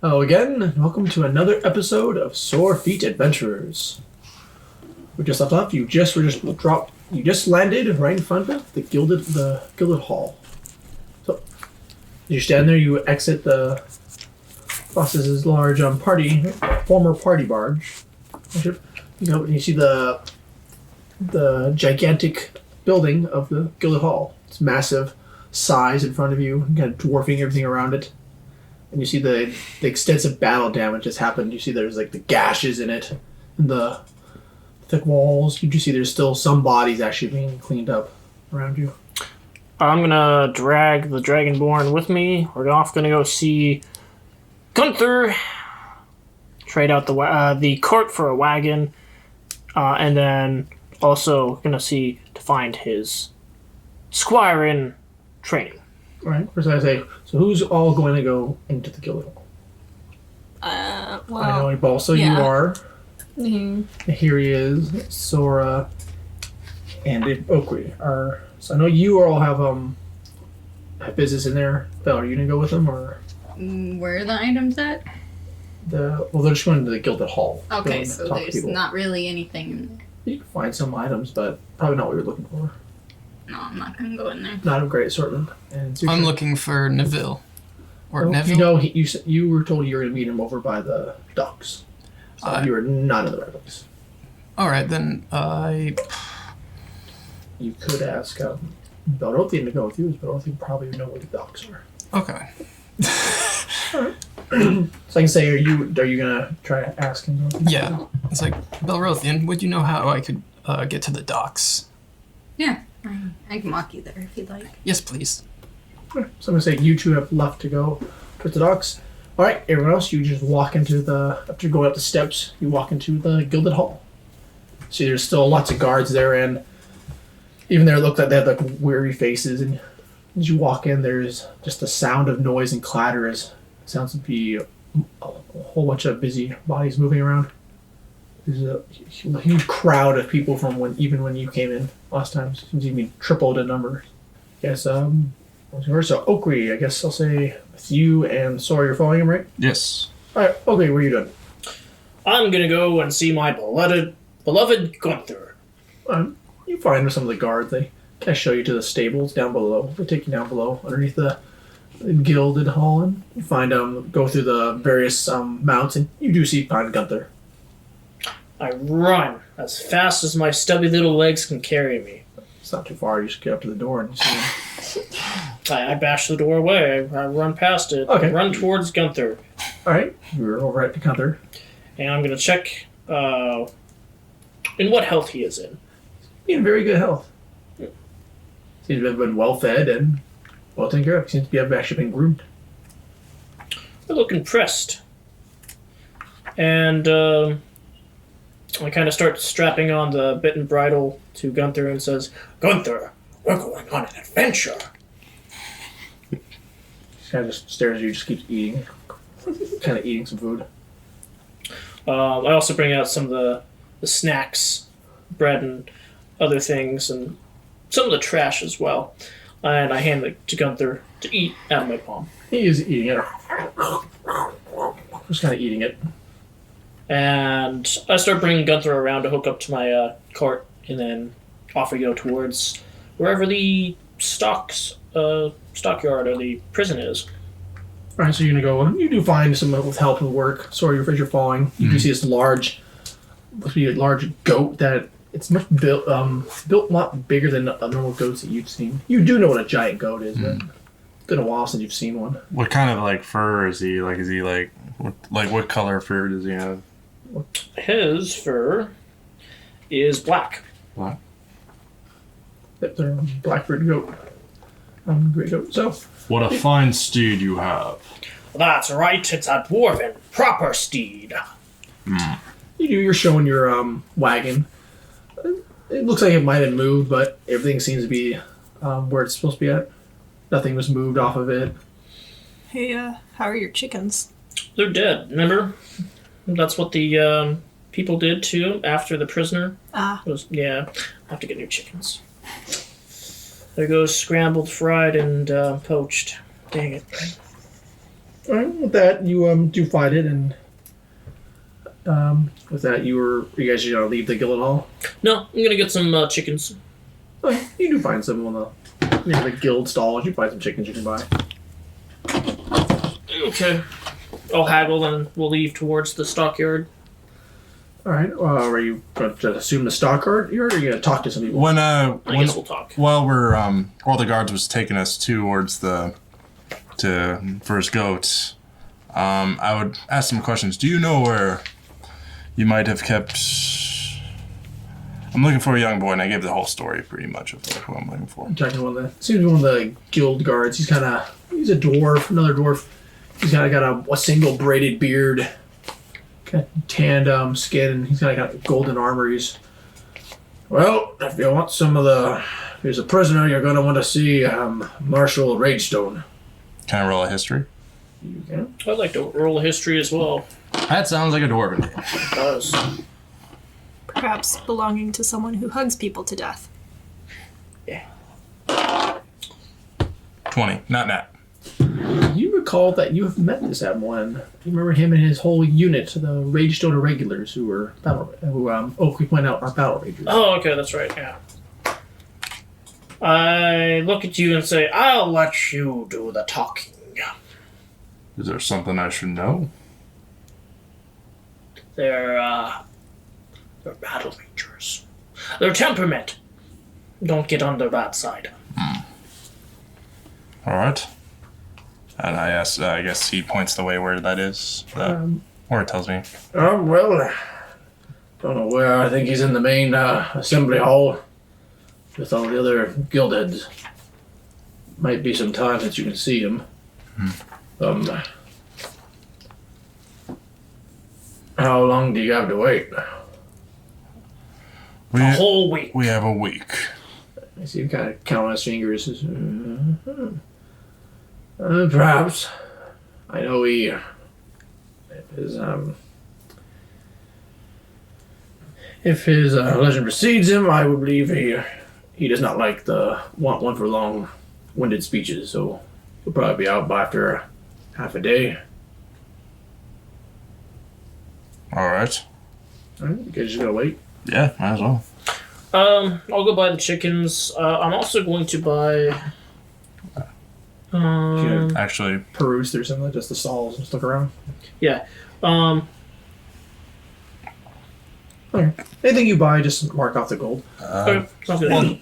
Hello again, and welcome to another episode of Sore Feet Adventurers. We just left off. You just landed right in front of the gilded hall. So, as you stand there, you exit the boss's large former party barge. You know, and you see the gigantic building of the gilded hall. It's massive size in front of you, kind of dwarfing everything around it. And you see the extensive battle damage that's happened. You see there's like the gashes in it, and the thick walls. You do see there's still some bodies actually being cleaned up around you. I'm gonna drag the Dragonborn with me. We're gonna go see Gunther. Trade out the cart for a wagon, and then also gonna see to find his squire in training. All right. First, I say, so who's all going to go into the guild hall? Well, I know Balsa, yeah. you are. Mm-hmm. Here he is, Sora, and Oakry are. So I know you all have business in there. Belle, are you gonna go with them or? Where are the items at? They're just going to the gilded hall. Okay, so there's not really anything in there. You can find some items, but probably not what you're looking for. No, I'm not gonna go in there. Not a great assortment. And I'm looking for Neville. Or well, Neville? You know, you were told you were going to meet him over by the docks. So you were not in the right place. Alright, then You could ask Belrothian to go with you, but Belrothian probably would know where the docks are. Okay. Alright. So I can say, are you gonna try to ask him? Yeah. It's like, Belrothian, would you know how I could get to the docks? Yeah, I can walk you there if you'd like. Yes, please. So I'm gonna say you two have left to go towards the docks. Alright, everyone else, you just walk into after going up the steps, you walk into the gilded hall. See, there's still lots of guards there, and even there it looks like they have like weary faces, and as you walk in, there's just a sound of noise and clatter as it sounds to be a whole bunch of busy bodies moving around. There's a huge crowd of people from when you came in last time. Seems to be tripled in numbers. Yes, so Oakry, I guess I'll say with you and Sora, you're following him, right? Yes. Alright, Oakry, what are you doing? I'm gonna go and see my beloved Gunther. You find some of the guards, they kind of show you to the stables down below. They take you down below underneath the gilded hall, and you find go through the various mounts, and you do find Gunther. I run as fast as my stubby little legs can carry me. It's not too far, you just get up to the door and you see him. I bash the door away. I run past it. Okay. I run towards Gunther. Alright, you're over at Gunther. And I'm going to check in what health he is in. He's in very good health. Seems to have been well fed and well taken care of. Seems to have actually been groomed. I look impressed. And I kind of start strapping on the bit and bridle to Gunther and says, Gunther, we're going on an adventure. He kind of just stares at you, just keeps eating. Kind of eating some food. I also bring out some of the snacks, bread and other things, and some of the trash as well. And I hand it to Gunther to eat out of my palm. He is eating it. Just kind of eating it. And I start bringing Gunther around to hook up to my cart, and then off we go towards wherever the stockyard or the prison is. Alright, so you're gonna go. You do find some with help with work. Sorry, as you're falling, you do see this large goat that it's much built a lot bigger than the normal goats that you've seen. You do know what a giant goat is, but it's been a while since you've seen one. What kind of like fur is he? Like, is he what color fur does he have? His fur is black. Black. Yep, they're a Blackbird goat. Great goat. So, What a fine steed you have. That's right, it's a dwarven proper steed. you're showing your wagon. It looks like it might have moved, but everything seems to be where it's supposed to be at. Nothing was moved off of it. Hey, how are your chickens? They're dead, remember? That's what the people did too after the prisoner. Ah. Yeah, I have to get new chickens. There goes scrambled, fried, and poached. Dang it. All right, with that, you do find it, and with that, you guys gonna leave the Guild Hall? No, I'm gonna get some chickens. Okay, you do find some on the Guild stalls. You find some chickens you can buy. Okay. I'll haggle and we'll leave towards the stockyard. All right. Are you going to assume the stockyard, or are you going to talk to some people? I guess we'll talk. While the guards was taking us towards the first goats, I would ask some questions. Do you know where you might have kept? I'm looking for a young boy, and I gave the whole story pretty much of who I'm looking for. Talking to one of the guild guards. He's a dwarf, another dwarf. He's got a single braided beard, kind of tanned skin, and he's got golden armor. Well, if you want if he's a prisoner, you're gonna want to see Marshal Ragestone. Can I roll a history? You can. I'd like to roll a history as well. That sounds like a dwarven name. It does. Perhaps belonging to someone who hugs people to death. 20, not nat. You recall that you have met this one. You remember him and his whole unit, the Ragestone Irregulars, who Oakley pointed out are battle ragers. Oh, okay, that's right, yeah. I look at you and say, I'll let you do the talking. Is there something I should know? They're battle ragers. Their temperament. Don't get on their bad side. All right. And I ask, I guess he points the way where that is. Or it tells me. Well, don't know where. I think he's in the main assembly hall with all the other guild heads. Might be some time since you can see him. How long do you have to wait? A whole week. We have a week. I see him kind of count on his fingers. Perhaps. I know he is, if his legend precedes him, I would believe he does not like want one for long-winded speeches, so he'll probably be out by after half a day. All right. All right, you guys just gotta wait. Yeah, might as well. I'll go buy the chickens. I'm also going to buy. Actually, Peruse through some of just the stalls and just look around. Yeah. Okay. Anything you buy, just mark off the gold. Okay, sounds good.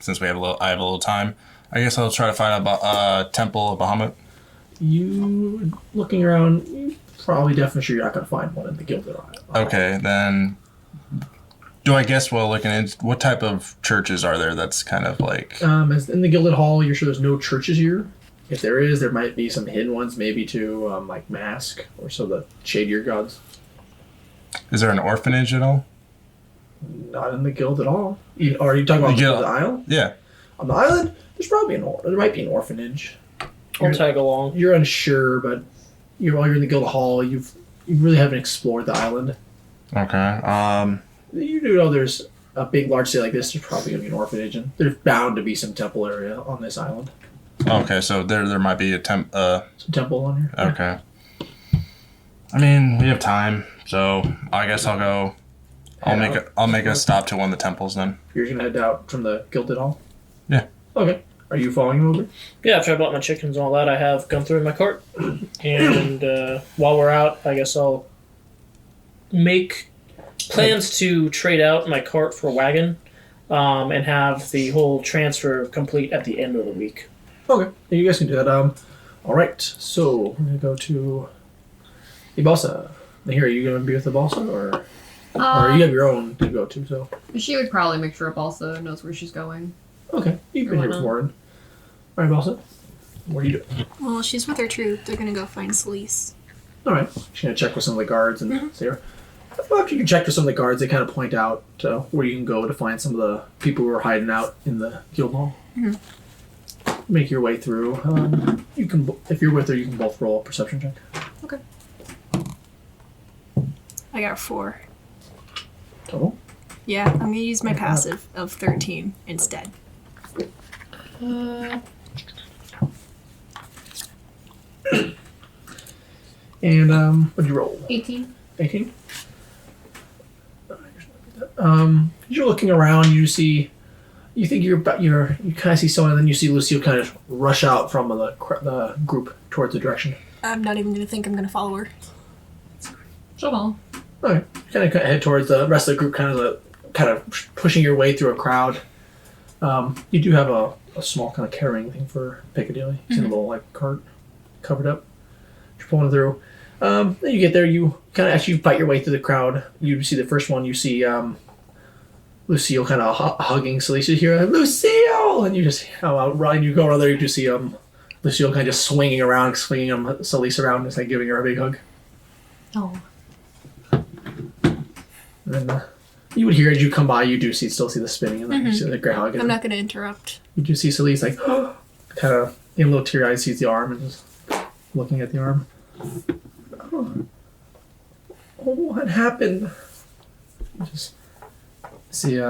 since I have a little time, I guess I'll try to find a temple of Bahamut. You looking around, you probably definitely sure you're not gonna find one in the guild. Okay, then. Do I guess while looking into what type of churches are there that's kind of like... As in the Gilded Hall, you're sure there's no churches here. If there is, there might be some hidden ones, maybe to like Mask or so the shadier gods. Is there an orphanage at all? Not in the guild at all. Are you talking about the isle? Yeah. On the island, there's probably there might be an orphanage. I'll tag along. You're unsure, but while you're in the Guild Hall, you really haven't explored the island. Okay. You do know there's a big, large city like this. There's probably gonna be an orphanage, and there's bound to be some temple area on this island. Okay, so there might be a some temple on here. Okay. I mean, we have time, so I guess I'll go. I'll make a stop to one of the temples then. You're gonna head out from the Gilded Hall? Yeah. Okay. Are you following him over? Yeah, after I bought my chickens and all that, I have Gunther in my cart. And while we're out, I guess I'll make plans to trade out my cart for a wagon and have the whole transfer complete at the end of the week. Okay. Yeah, you guys can do that. All right. So we're gonna go to the Balsa. Here, are you gonna be with the Balsa, or you have your own to go to? So She would probably make sure Balsa knows where she's going. okay, you've been here before. All right, Balsa. What are you doing? Well, she's with her troop. They're gonna go find Celise. All right. She's gonna check with some of the guards and see her. Well, after you can check with some of the guards, they kind of point out where you can go to find some of the people who are hiding out in the guild hall. Mm-hmm. Make your way through. You can, if you're with her, you can both roll a perception check. Okay. I got 4. Total. Yeah, I'm gonna use my passive of 13 instead. And what'd you roll? 18. 18. You're looking around. You see. You think you kind of see someone, and then you see Lucille kind of rush out from the group towards the direction. I'm not even gonna think I'm gonna follow her. Show all. Okay, kind of head towards the rest of the group, kind of pushing your way through a crowd. You do have a small kind of carrying thing for Piccadilly. It's in a little like cart covered up. You're pulling through. Then you get there. You kind of actually fight your way through the crowd. You see the first one. You see Lucille kind of hugging Celise. You hear Lucille, and you just run. You go around there. You just see Lucille kind of just swinging Celise around, just like giving her a big hug. Oh. And then you would hear as you come by, you still see the spinning, and then you see the great hug. I'm not gonna interrupt. You do see Celise like kind of in a little teary eyes sees the arm and just looking at the arm. Oh, what happened? You just see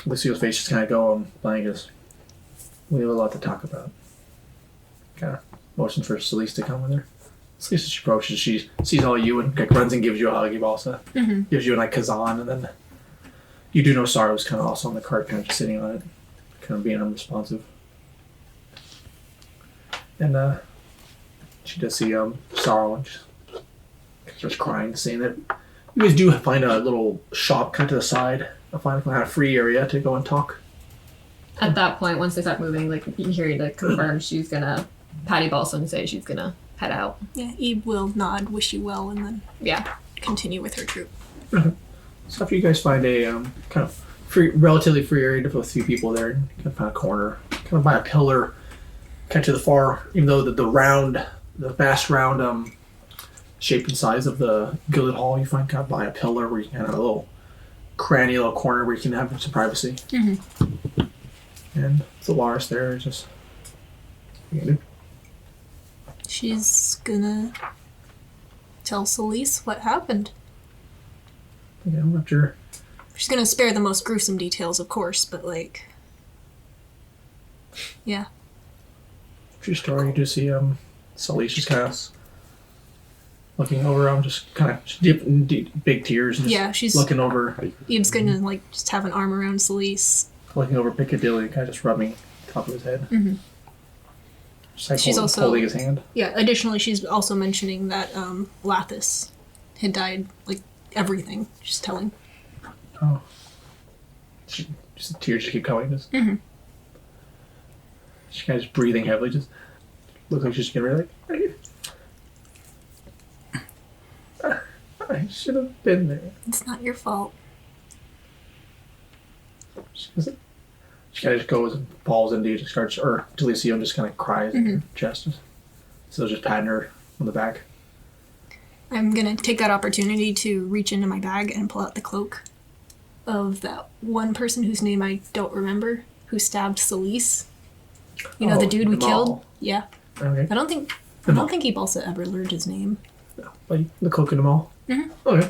Lucille's face just kind of go blank. As we have a lot to talk about. Kind of motions for Celise to come with her. Celise, as she approaches, she sees all you and like, runs and gives you a hug. He also gives you a like kazan, and then you do know Sarah was kind of also on the cart, kind of just sitting on it, kind of being unresponsive. And she does see Sorrow and just crying, seeing that you guys do find a little shop kind of to the side, a kind of free area to go and talk. At that point, once they start moving, like you hear to confirm she's gonna Patty Balsam and say she's gonna head out. Yeah, Eve will nod, wish you well, and then Yeah. continue with her troop. So after you guys find a kind of relatively free area with a few people there, and you can find a corner, kind of by a pillar, kind of to the far, even though the vast round shape and size of the Gilded Hall, you find kind of by a pillar where you can have a little cranny little corner where you can have some privacy. And Solaris there is just... What are you gonna do? She's gonna tell Celise what happened. After... She's gonna spare the most gruesome details, of course, but like... Yeah. True story, you do see Celise just kind of looking over, just kind of deep, big tears, and just Yeah, she's... looking over, Eve's gonna like just have an arm around Celise. looking over Piccadilly, kind of just rubbing the top of his head. Just like She's holding his hand. Yeah, additionally, she's also mentioning that Lathis had died, like, everything. She's telling. Oh. Just the tears just keep coming. Just. She's kind of just breathing heavily. Just looks like she's getting ready. I should have been there. It's not your fault. She kind of just goes and falls into you, just starts, or Delicio just kind of cries in her chest. So just patting her on the back. I'm gonna take that opportunity to reach into my bag and pull out the cloak of that one person whose name I don't remember, who stabbed Celise. You know, the dude we killed? Yeah. Okay. I don't think Ibalsa ever learned his name. No, like the cloak in the mall? Okay.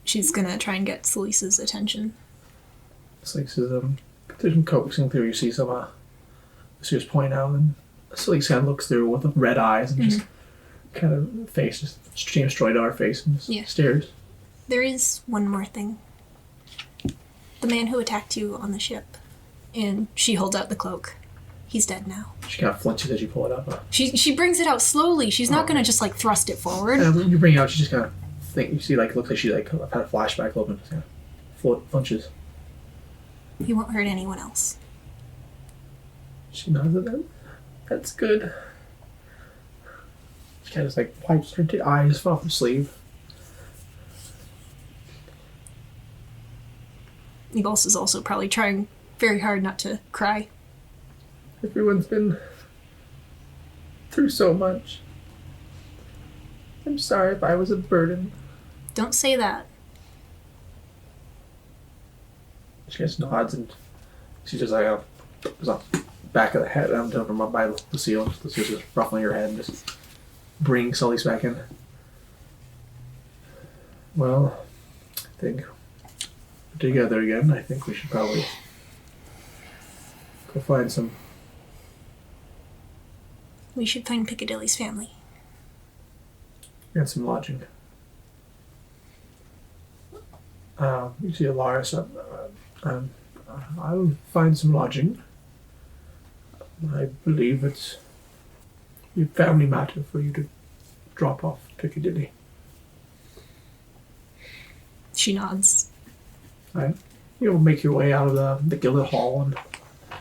She's gonna try and get Celise's attention. It's like, there's some coaxing through, you see some, she was pointing out, and Celise kind of looks through with the red eyes and just kind of face, just seems straight at our face and just stares. There is one more thing. The man who attacked you on the ship. And she holds out the cloak. He's dead now. She kind of flinches as you pull it up. She brings it out slowly. She's not gonna just like thrust it forward. And when you bring it out, she just kind of you see, like, looks like she like had a flashback a little bit, just kind of flinches. He won't hurt anyone else. She nods at them. That's good. She kind of just like wipes her eyes off her sleeve. Ibalsa's also probably trying very hard not to cry. Everyone's been through so much. I'm sorry if I was a burden. Don't say that. She just nods and she just like goes off back of the head. I'm jumping up by Lucille. Lucille's just ruffling her head and just bring Celise back in. Well, I think we're together again. I think we should probably go find some We should find Piccadilly's family. Get some lodging. You see Alaris. I'll find some lodging. I believe it's a family matter for you to drop off Piccadilly. She nods. Right? You'll make your way out of the Gilded Hall, and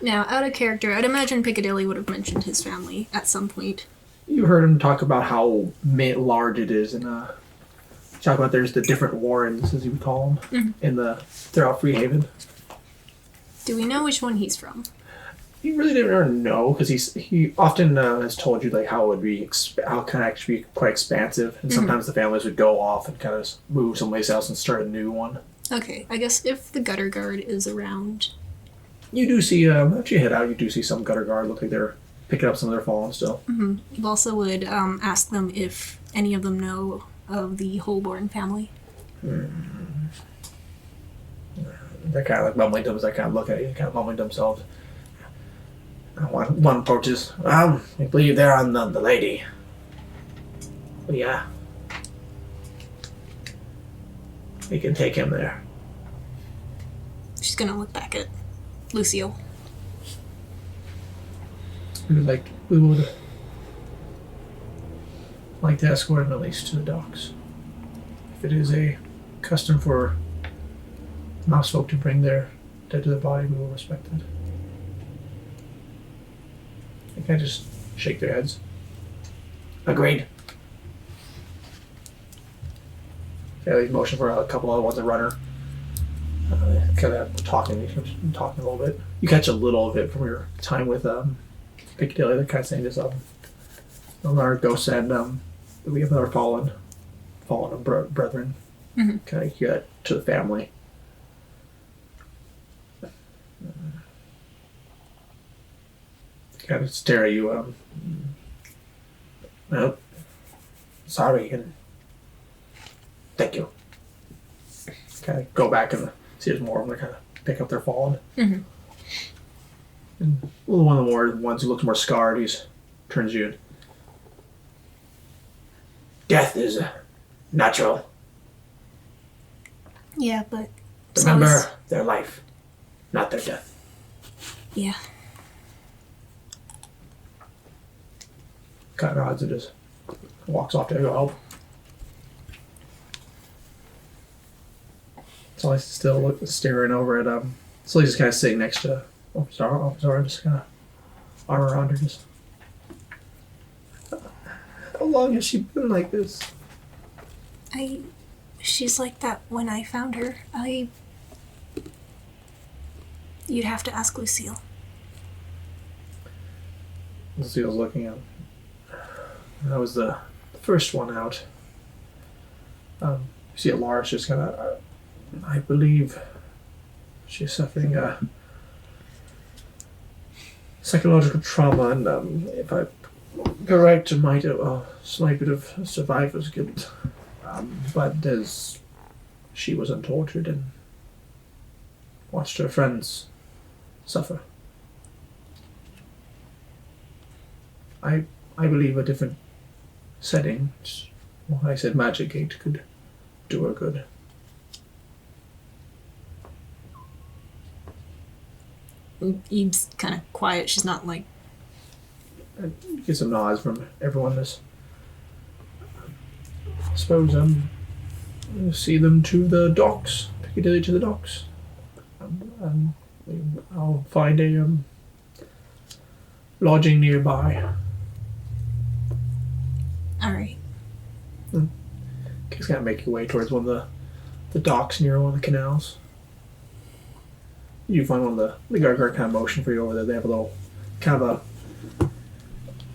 Now, out of character, I'd imagine Piccadilly would have mentioned his family at some point. you heard him talk about how large it is, and talk about there's the different warrens, as you would call them, in throughout Freehaven. Do we know which one he's from? You really didn't ever know, because he often has told you like how it would be how it can actually be quite expansive, and sometimes the families would go off and kind of move someplace else and start a new one. Okay, I guess if the gutter guard is around. You do see after you head out, you do see some gutter guard look like they're picking up some of their fallen still. You also would ask them if any of them know of the Holborn family. They're kind of like mumbling to themselves. They kind of look at you, kind of mumbling to themselves. One approaches. I believe they're on the lady. But yeah. We can take him there. She's gonna look back at Lucille. We would like to escort him at least to the docks. If it is a custom for mouse folk to bring their dead to their body, we will respect it. They kind of just shake their heads. Agreed. Yeah, they motion for a couple other ones, a runner. Kind of talking a little bit. You catch a little of it from your time with Piccadilly. They're kind of saying this our ghosts and we have our fallen brethren. Kind of get to the family. Kind of stare at you. Well, sorry, and thank you. Kind of go back and see there's more of them. They kind of pick up their fallen. And one of the ones who looks more scarred, he's turns you. Death is natural. Yeah, but Remember their life, not their death. Yeah. Kind of nods and just walks off to go help. So I still staring over at so he's just kind of sitting next to Zara, just kind of arm around her, just. How long has she been like this? She's like that when I found her. You'd have to ask Lucille. Lucille's looking at him. That was the first one out. You see Lars just kind of. I believe she's suffering psychological trauma, and if I'm correct, might have a slight bit of survivor's guilt. But as she was untortured and watched her friends suffer. I believe a different setting, well, I said Magic Gate, could do her good. Eve's kind of quiet. She's not like. Get some nods from everyone. I suppose see them to the docks, Piccadilly to the docks, and I'll find a lodging nearby. All right. Just kind of make your way towards one of the docks near one of the canals. You find one of the guard kind of motion for you over there. They have a little kind of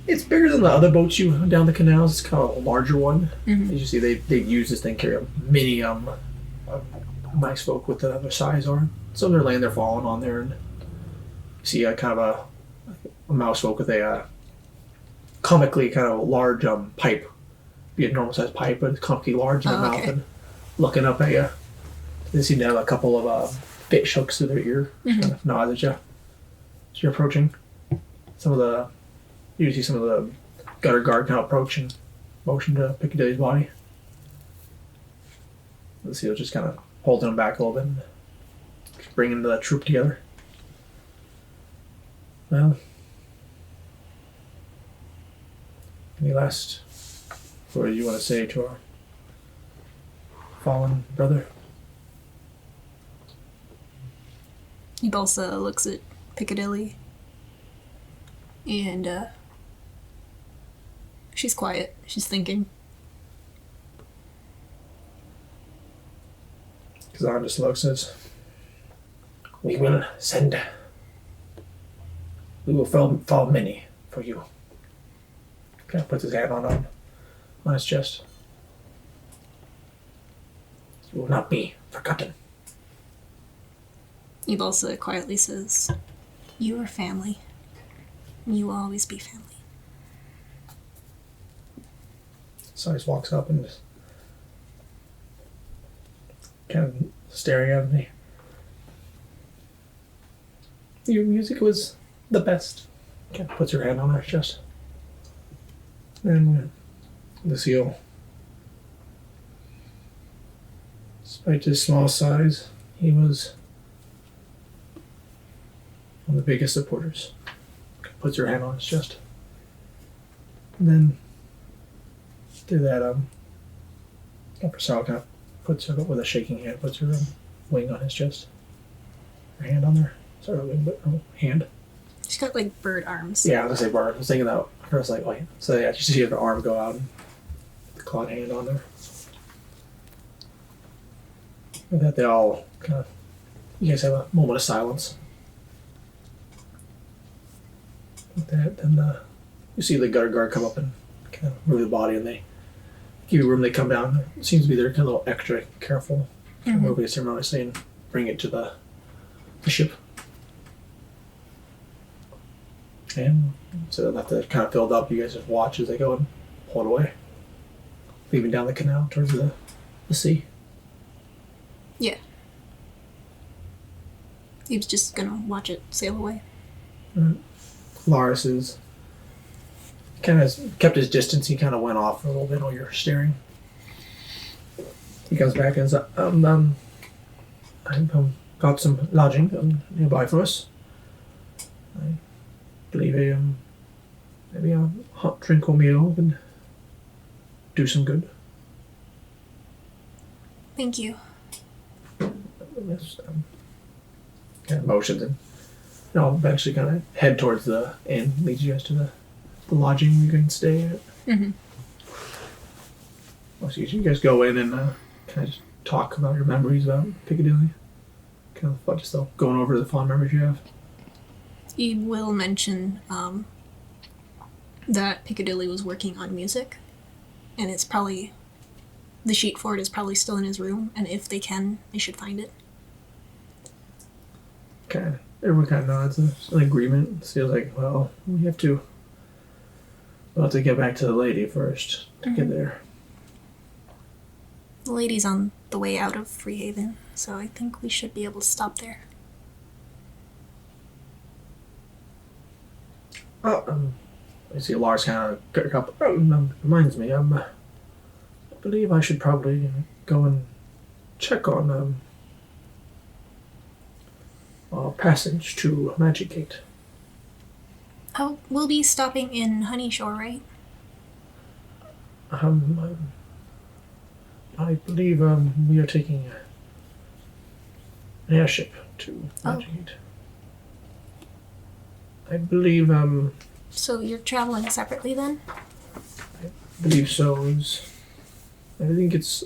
it's bigger than the other boats you down the canals. It's kind of a larger one. As you see, they use this thing to carry a mini mice folk with the other size arm. So they're laying there falling on there, and you see kind of a mouse folk with a comically kind of large pipe, be a normal sized pipe, but it's comically large in their mouth and looking up at you. They seem to have a couple of fish hooks to their ear, kind of nod at you as you're approaching. You see some of the gutter guard kind of approach and motion to Piccadilly's body. The SEAL's just kind of holding him back a little bit and bringing the troop together. Well, any last word you want to say to our fallen brother? Ibalsa looks at Piccadilly and she's quiet. She's thinking. Kazan just looks and says, We will fall many for you. Kind of puts his hand on his chest. You will not be forgotten. Ibalsa quietly says, You are family. You will always be family. So he just walks up and just kind of staring at me. Your music was the best. Kind of puts her hand on her chest. And the SEAL, despite his small size, he was one of the biggest supporters. Puts her hand on his chest. And then through that, Persal kind of puts her with a shaking hand, puts her wing on his chest. Her hand on there. Sorry, wing, but her hand. She's got like bird arms. Yeah, I was gonna say bird. I was thinking that. I was like, wait. So yeah, just see her arm go out and the clawed hand on there. And that they all kind of, you guys have a moment of silence. With that, then you see the gutter guard come up and kind of move the body, and they give you room. They come down. It seems to be they're kind of a little extra careful. Moving it ceremoniously and bring it to the ship. And so that they're kind of filled up. You guys just watch as they go and pull it away, leaving down the canal towards the sea. Yeah. He was just gonna watch it sail away. Lars is kind of kept his distance. He kind of went off for a little bit while you're staring. He comes back and says, I've got some lodging nearby for us. I believe maybe a hot drink or meal would do some good. Thank you. Yes, kind of motions and I'll eventually kind of head towards the inn, leads you guys to the lodging you can stay at. Mm-hmm. So you guys go in and kind of just talk about your memories about Piccadilly. Kind of just going over the fond memories you have. He will mention that Piccadilly was working on music, and it's probably, the sheet for it is probably still in his room, and if they can, they should find it. Everyone kind of nods in agreement. It feels like, well, we'll have to get back to the lady first to get there. The lady's on the way out of Freehaven, so I think we should be able to stop there. I see Lars kind of got a couple. Reminds me, I believe I should probably go and check on our passage to Magic Gate. Oh, we'll be stopping in Honeyshore, right? I believe we are taking an airship to Magic Gate. I believe So you're traveling separately then? believe so. I think it's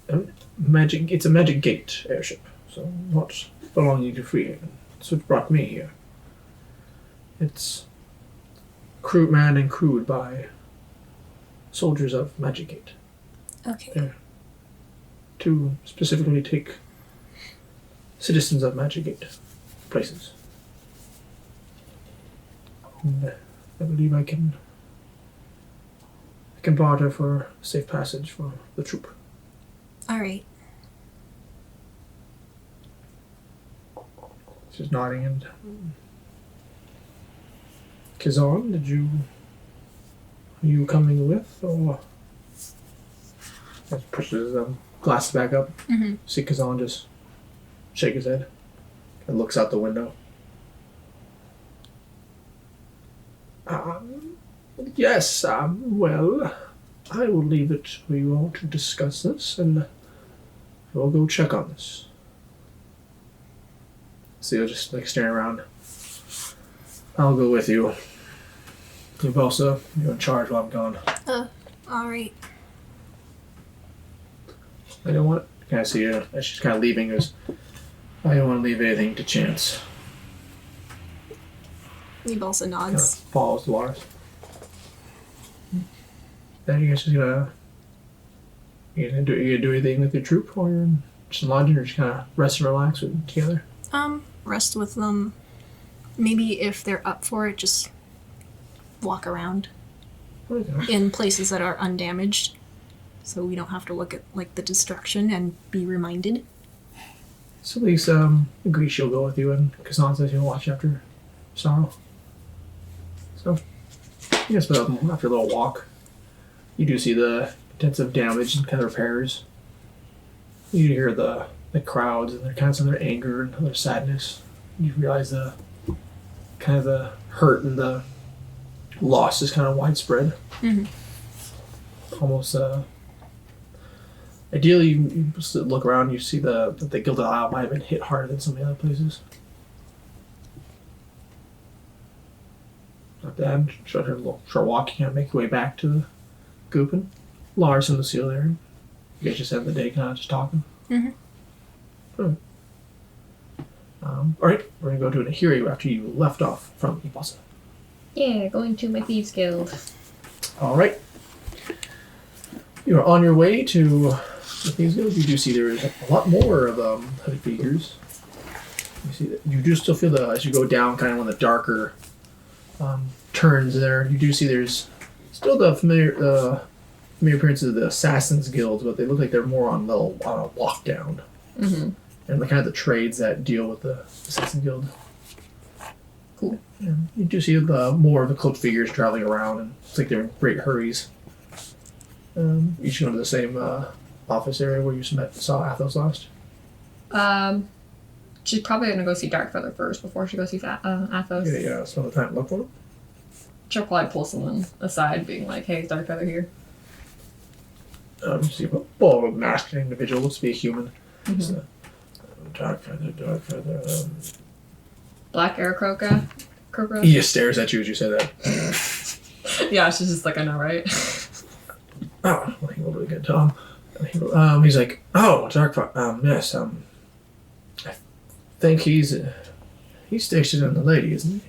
a magic. It's a Magic Gate airship, so not belonging to Freehaven. That's what brought me here. It's manned and crewed by soldiers of Magic Gate. Okay. There to specifically take citizens of Magic Gate places. And I believe I can barter for safe passage for the troop. Alright. She's nodding and Kazan, did you Are you coming with, or just pushes glasses back up? Mm-hmm. See Kazan just shake his head and looks out the window. Yes. Well, I will leave it for you all to discuss this, and we'll go check on this. So you're just like staring around. I'll go with you. You Balsa, you're in charge while I'm gone. Alright. I don't want. Can I see you as she's kind of leaving? Goes, I don't want to leave anything to chance. He also Kind of nods. follows the waters. Then you guys just gonna. You gonna do anything with your troop while you're just lodging, or just kind of rest and relax together? Rest with them. Maybe if they're up for it, just walk around Okay. in places that are undamaged, so we don't have to look at like the destruction and be reminded. So at least agrees she'll go with you, and Kazan says he'll watch after Sorrow. So I guess after a little walk, you do see the intensive damage and kind of repairs. You hear the crowds and their kind of some of their anger and their sadness. You realize the kind of the hurt and the loss is kind of widespread. Mhm. Almost ideally, you just look around, you see that the Gilded Isle might have been hit harder than some of the other places. Not bad. Short walk, you kind of make your way back to the Goopin. Lars and Lucille there. You guys just end the day kind of just talking. Mhm. Alright. Alright, we're gonna go to Nahiri after you left off from Ibasa. Yeah, going to my thieves guild. Alright. You are on your way to the Thieves Guild. You do see there is a lot more of hooded figures. You see that you do still feel as you go down kind of on the darker turns there, you do see there's still the familiar appearances of the Assassins Guild, but they look like they're more on a lockdown. Mm-hmm. And the kind of the trades that deal with the Assassin Guild. Cool. And you do see more of the cloaked figures traveling around, and it's like they're in great hurries. Each going to the same office area where you saw Athos last. She's probably gonna go see Darkfeather first before she goes see Athos. Yeah, spend the time to look for them. She'll probably pull someone aside, being like, "Hey, is Darkfeather here?" You see a masked individual, looks to be a human. Mm-hmm. So, dark feather. Black Aarakocra. He just stares at you as you say that. Yeah, she's just like, I know, right? Oh, well, he rolled really good, Tom. He's like, oh, yes, I think he's stationed on the lady, isn't he?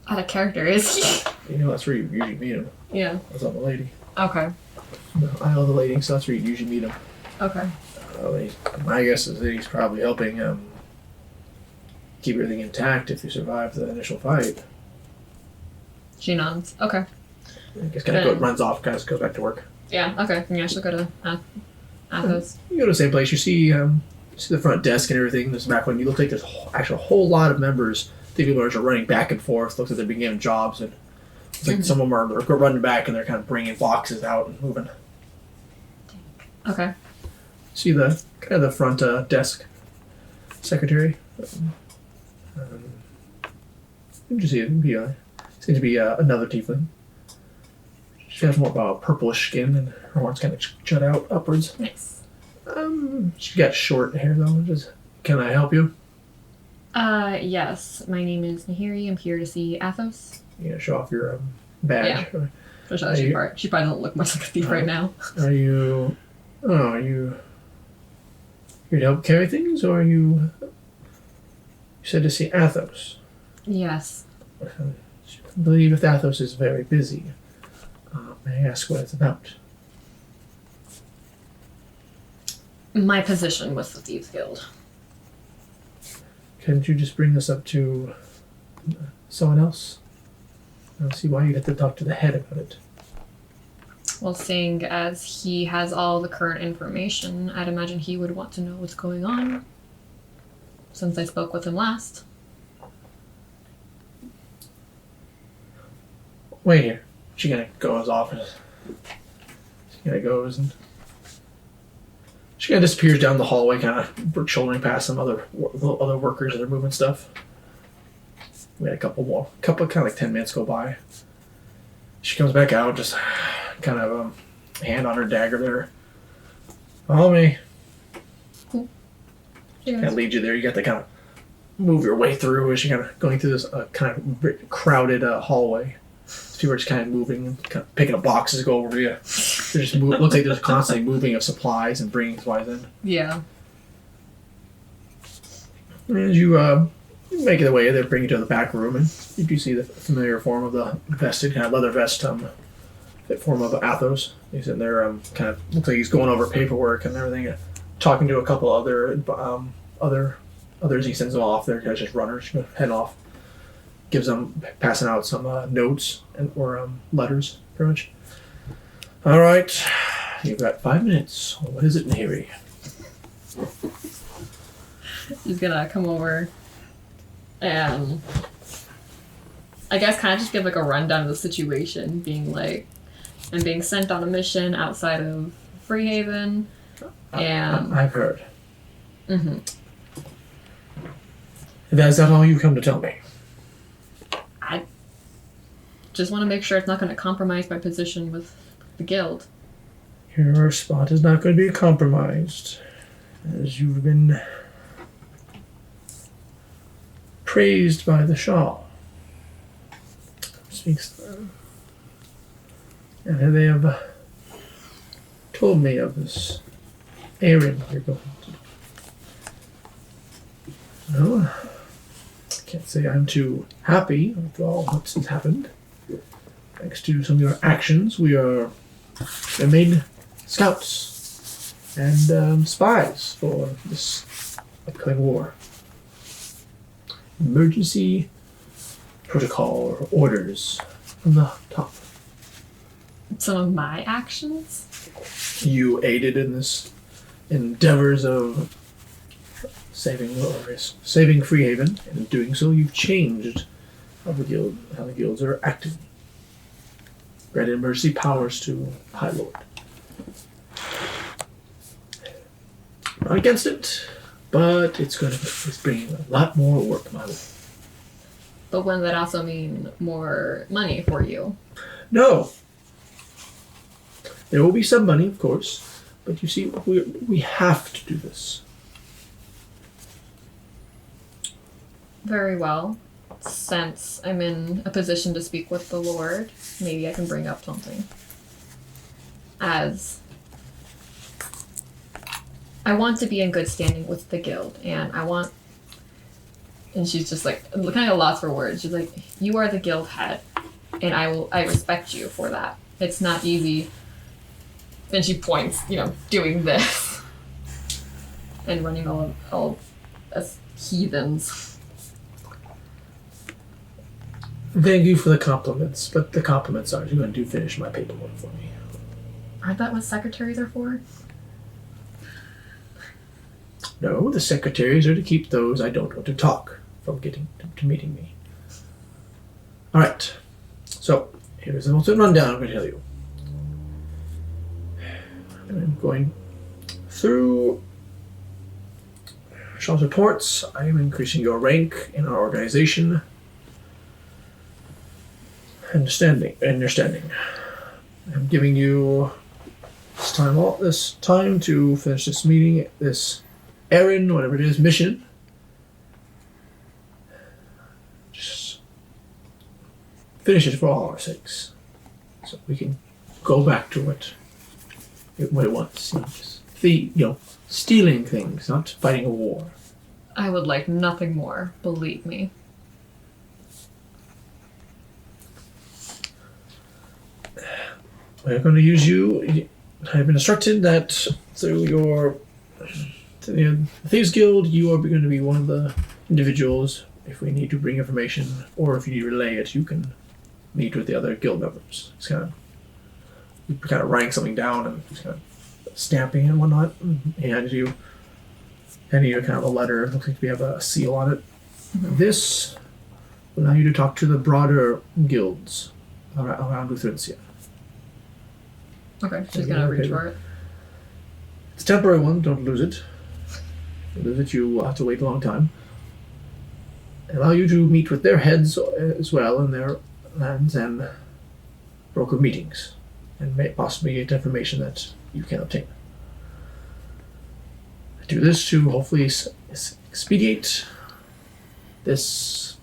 Out of character, is he? You know, that's where you usually meet him. Yeah. That's on the lady. Okay. The Isle of the Lady, so that's where you usually meet him. Okay. My guess is that he's probably helping keep everything intact if you survive the initial fight. She nods. Okay. I guess kind of runs off, kind of goes back to work. Yeah. Okay. Yeah, she'll go to Athos. You go to the same place. You see the front desk and everything. There's back when you look like there's actually a whole lot of members. The people are just running back and forth. Looks like they're beginning jobs, and it's like some of them are running back and they're kind of bringing boxes out and moving. Okay. See the kind of the front desk secretary. You just see it. Seems to be another tiefling. She has more of a purplish skin and her horns kind of jut out upwards. Nice. She's got short hair though. Can I help you? Yes. My name is Nahiri. I'm here to see Athos. You know, show off your badge. Yeah. She probably doesn't look much like a thief right now. Are you here to help carry things, or are you said to see Athos? Yes. I believe if Athos is very busy. May I ask what it's about? My position with the Thieves Guild. Can't you just bring this up to someone else? I don't see why you'd have to talk to the head about it. Well, seeing as he has all the current information, I'd imagine he would want to know what's going on. Since I spoke with him last. wait here. She kind of goes off and she kind of goes and she kind of disappears down the hallway, kind of shouldering past some other workers that are moving stuff. We had a couple kind of like 10 minutes go by. She comes back out, just kind of hand on her dagger there. Follow me. Cool. Kind of leads you there. You got to kind of move your way through as you're kind of going through this kind of crowded hallway. People are just kind of moving and kind of picking up boxes to go over to you. They're just looks like there's constantly moving of supplies and bringing supplies in. Yeah. As you make your way, they bring you to the back room, and you do see the familiar form of the vested, kind of leather vest, fit form of Athos. He's in there, kind of looks like he's going over paperwork and everything, talking to a couple others. He sends them off. They're just runners, heading off. Gives them, passing out some notes or letters, pretty much. All right, you've got 5 minutes. What is it, Neri? He's gonna come over and I guess kind of just give like a rundown of the situation, being like, I'm being sent on a mission outside of Freehaven, and I've heard. Mm-hmm. Is that all you come to tell me? I just want to make sure it's not going to compromise my position with the guild. Your spot is not going to be compromised, as you've been praised by the Shah. Speaks, and they have told me of this errand you're going to. Well, I can't say I'm too happy with all that's happened. Thanks to some of your actions, we are made scouts and spies for this upcoming war. Emergency protocol or orders from the top. Some of my actions? You aided in this endeavors of saving Freehaven, and in doing so, you've changed how the guilds are acting. Granted emergency powers to High Lord. Not against it, but it's bringing a lot more work my way. But wouldn't that also mean more money for you? No. There will be some money, of course, but you see, we have to do this. Very well. Since I'm in a position to speak with the Lord, maybe I can bring up something. As I want to be in good standing with the guild, and she's just like, kind of lost for words. She's like, you are the guild head, and I respect you for that. It's not easy. Then she points, doing this. And running all as heathens. Thank you for the compliments, but the compliments are you're going to finish my paperwork for me. Aren't that what secretaries are for? No, the secretaries are to keep those I don't want to talk from getting to meeting me. All right. So, here's the rundown I'm going to tell you. I'm going through Shaw's reports. I am increasing your rank in our organization. Understanding. I'm giving you this time to finish this meeting, this errand, whatever it is, mission. Just finish it for all our sakes, so we can go back to what it once seems. Stealing things, not fighting a war. I would like nothing more, believe me. We're going to use you. I've been instructed that through the Thieves Guild, you are going to be one of the individuals. If we need to bring information, or if you need to relay it, you can meet with the other guild members. It's kind of writing something down and just kind of stamping and whatnot. And hand you kind of a letter. It looks like we have a seal on it. Mm-hmm. This will allow you to talk to the broader guilds around Luthrencia. Okay, she's Yeah, gonna okay. reach for it. It's a temporary one. Don't lose it. If you lose it, you will have to wait a long time. Allow you to meet with their heads as well in their lands and broker meetings, and may possibly get information that you can obtain. I do this to hopefully expedite this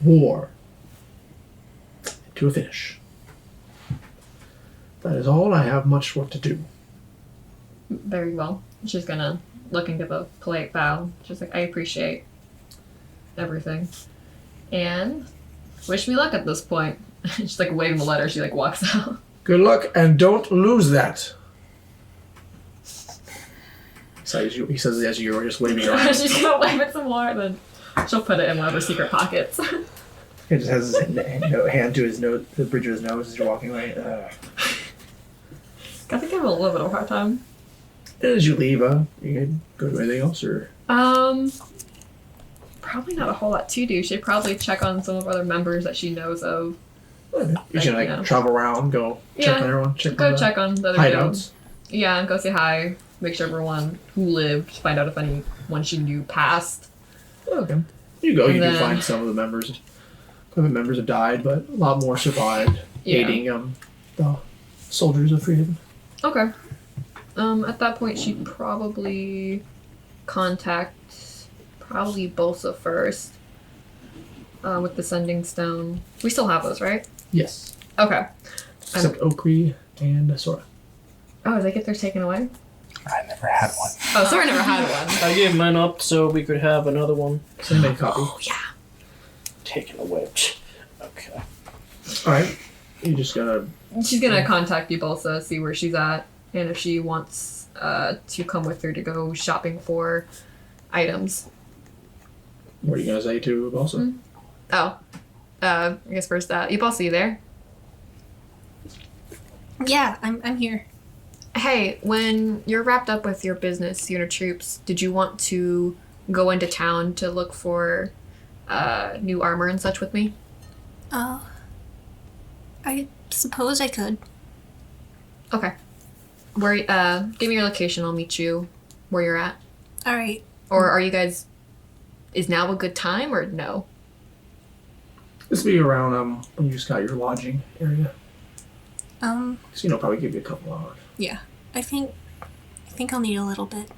war to a finish. That is all. I have much work to do. Very well. She's gonna look and give a polite bow. She's like, I appreciate everything. And wish me luck at this point. She's like waving the letter, she like walks out. Good luck, and don't lose that. So he says as you were just waving around. She's gonna wave it some more, then she'll put it in one of her secret pockets. He just has his hand to his nose, the bridge of his nose as you're walking away. I think I have a little bit of a hard time. As you leave, you can go to anything else, or Probably not a whole lot to do. She'd probably check on some of other members that she knows of. you should like Yeah. travel around, go check Yeah. on everyone, Go check on the other guilds. hideouts. Yeah, and go say hi. Make sure everyone who lived, find out if anyone she knew passed. Okay, you go. And You do then- find some of the members. Some of the members have died, but a lot more survived, Yeah. aiding the soldiers of Freedom. Okay. At that point, she'd probably contact Bolsa first with the sending stone. We still have those, right? Yes, Okay. except Okri and Sora. Oh, did they get theirs taken away? I never had one. Oh, Sora never had one. I gave mine up so we could have another one Same made copy. Oh, yeah. taken away. Okay. All right, you just gotta. She's gonna contact you, Bolsa, see where she's at, and if she wants to come with her to go shopping for items. What are you gonna say to also? Oh. I guess first you Bolsa, you there? Yeah, I'm here. Hey, when you're wrapped up with your business, your troops, did you want to go into town to look for new armor and such with me? I suppose I could. Okay. Where? Give me your location. I'll meet you where you're at. All right. Or are you guys? Is now a good time or no? This will be around when you just got your lodging area. So probably give you a couple hours. Yeah. I think I'll need a little bit.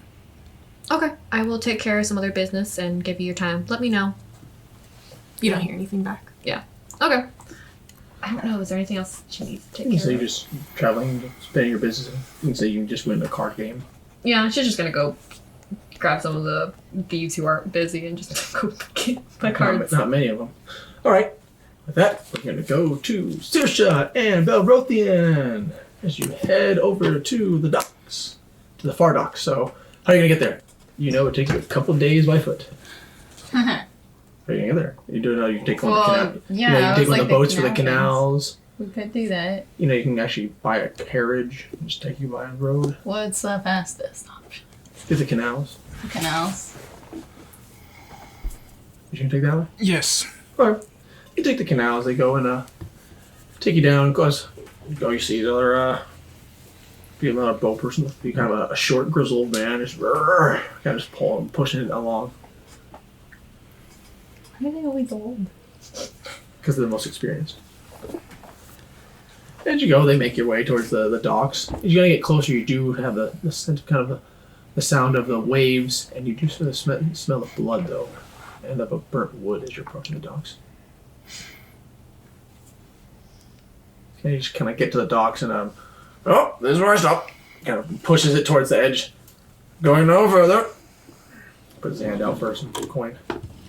Okay. I will take care of some other business and give you your time. Let me know. You don't hear anything back. Okay. I don't know. Is there anything else she needs to take You care say of? you're just traveling, spending your business. You can say you just win a card game. Yeah, she's just gonna go grab some of the thieves who aren't busy and just go get the cards. Not many of them. All right. With that, we're going to go to Saoirse and Belrothian as you head over to the docks, to the far docks. So, how are you going to get there? It takes you a couple of days by foot. How are you going to get there? You can take one of the canal. Yeah, You can I take was one of like the boats for the canal canals. things. We could do that. You can actually buy a carriage and just take you by the road. What's the fastest option? Get the canals. Canals. You can take that one? Yes. All right. You take the canals. They go and take you down. You see another be another boat person. Be kind of a short, grizzled man, just kind of just pushing it along Why are they always old? because they're the most experienced. As you go, they make your way towards the docks. As you gotta get closer, you do have the sense of kind of the sound of the waves, and you do sort of smell of blood though, and of a burnt wood as you're approaching the docks. And you just kind of get to the docks and oh, this is where I stop. Kind of pushes it towards the edge. Going no further. Puts his hand out for some coin.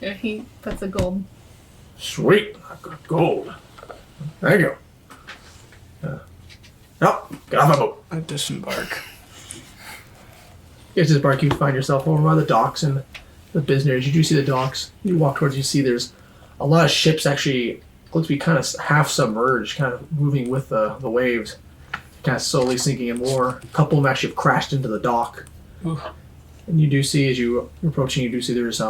Here he puts a gold. Sweet, I've got gold. Thank you. No, get off my boat. I disembark. You guys disembark, you find yourself over by the docks and the business. You do see the docks. You walk towards, you see there's a lot of ships actually look to be kind of half submerged, kind of moving with the waves, kind of slowly sinking in more. A couple of them actually have crashed into the dock. Ooh. And you do see, as you're approaching, you do see there's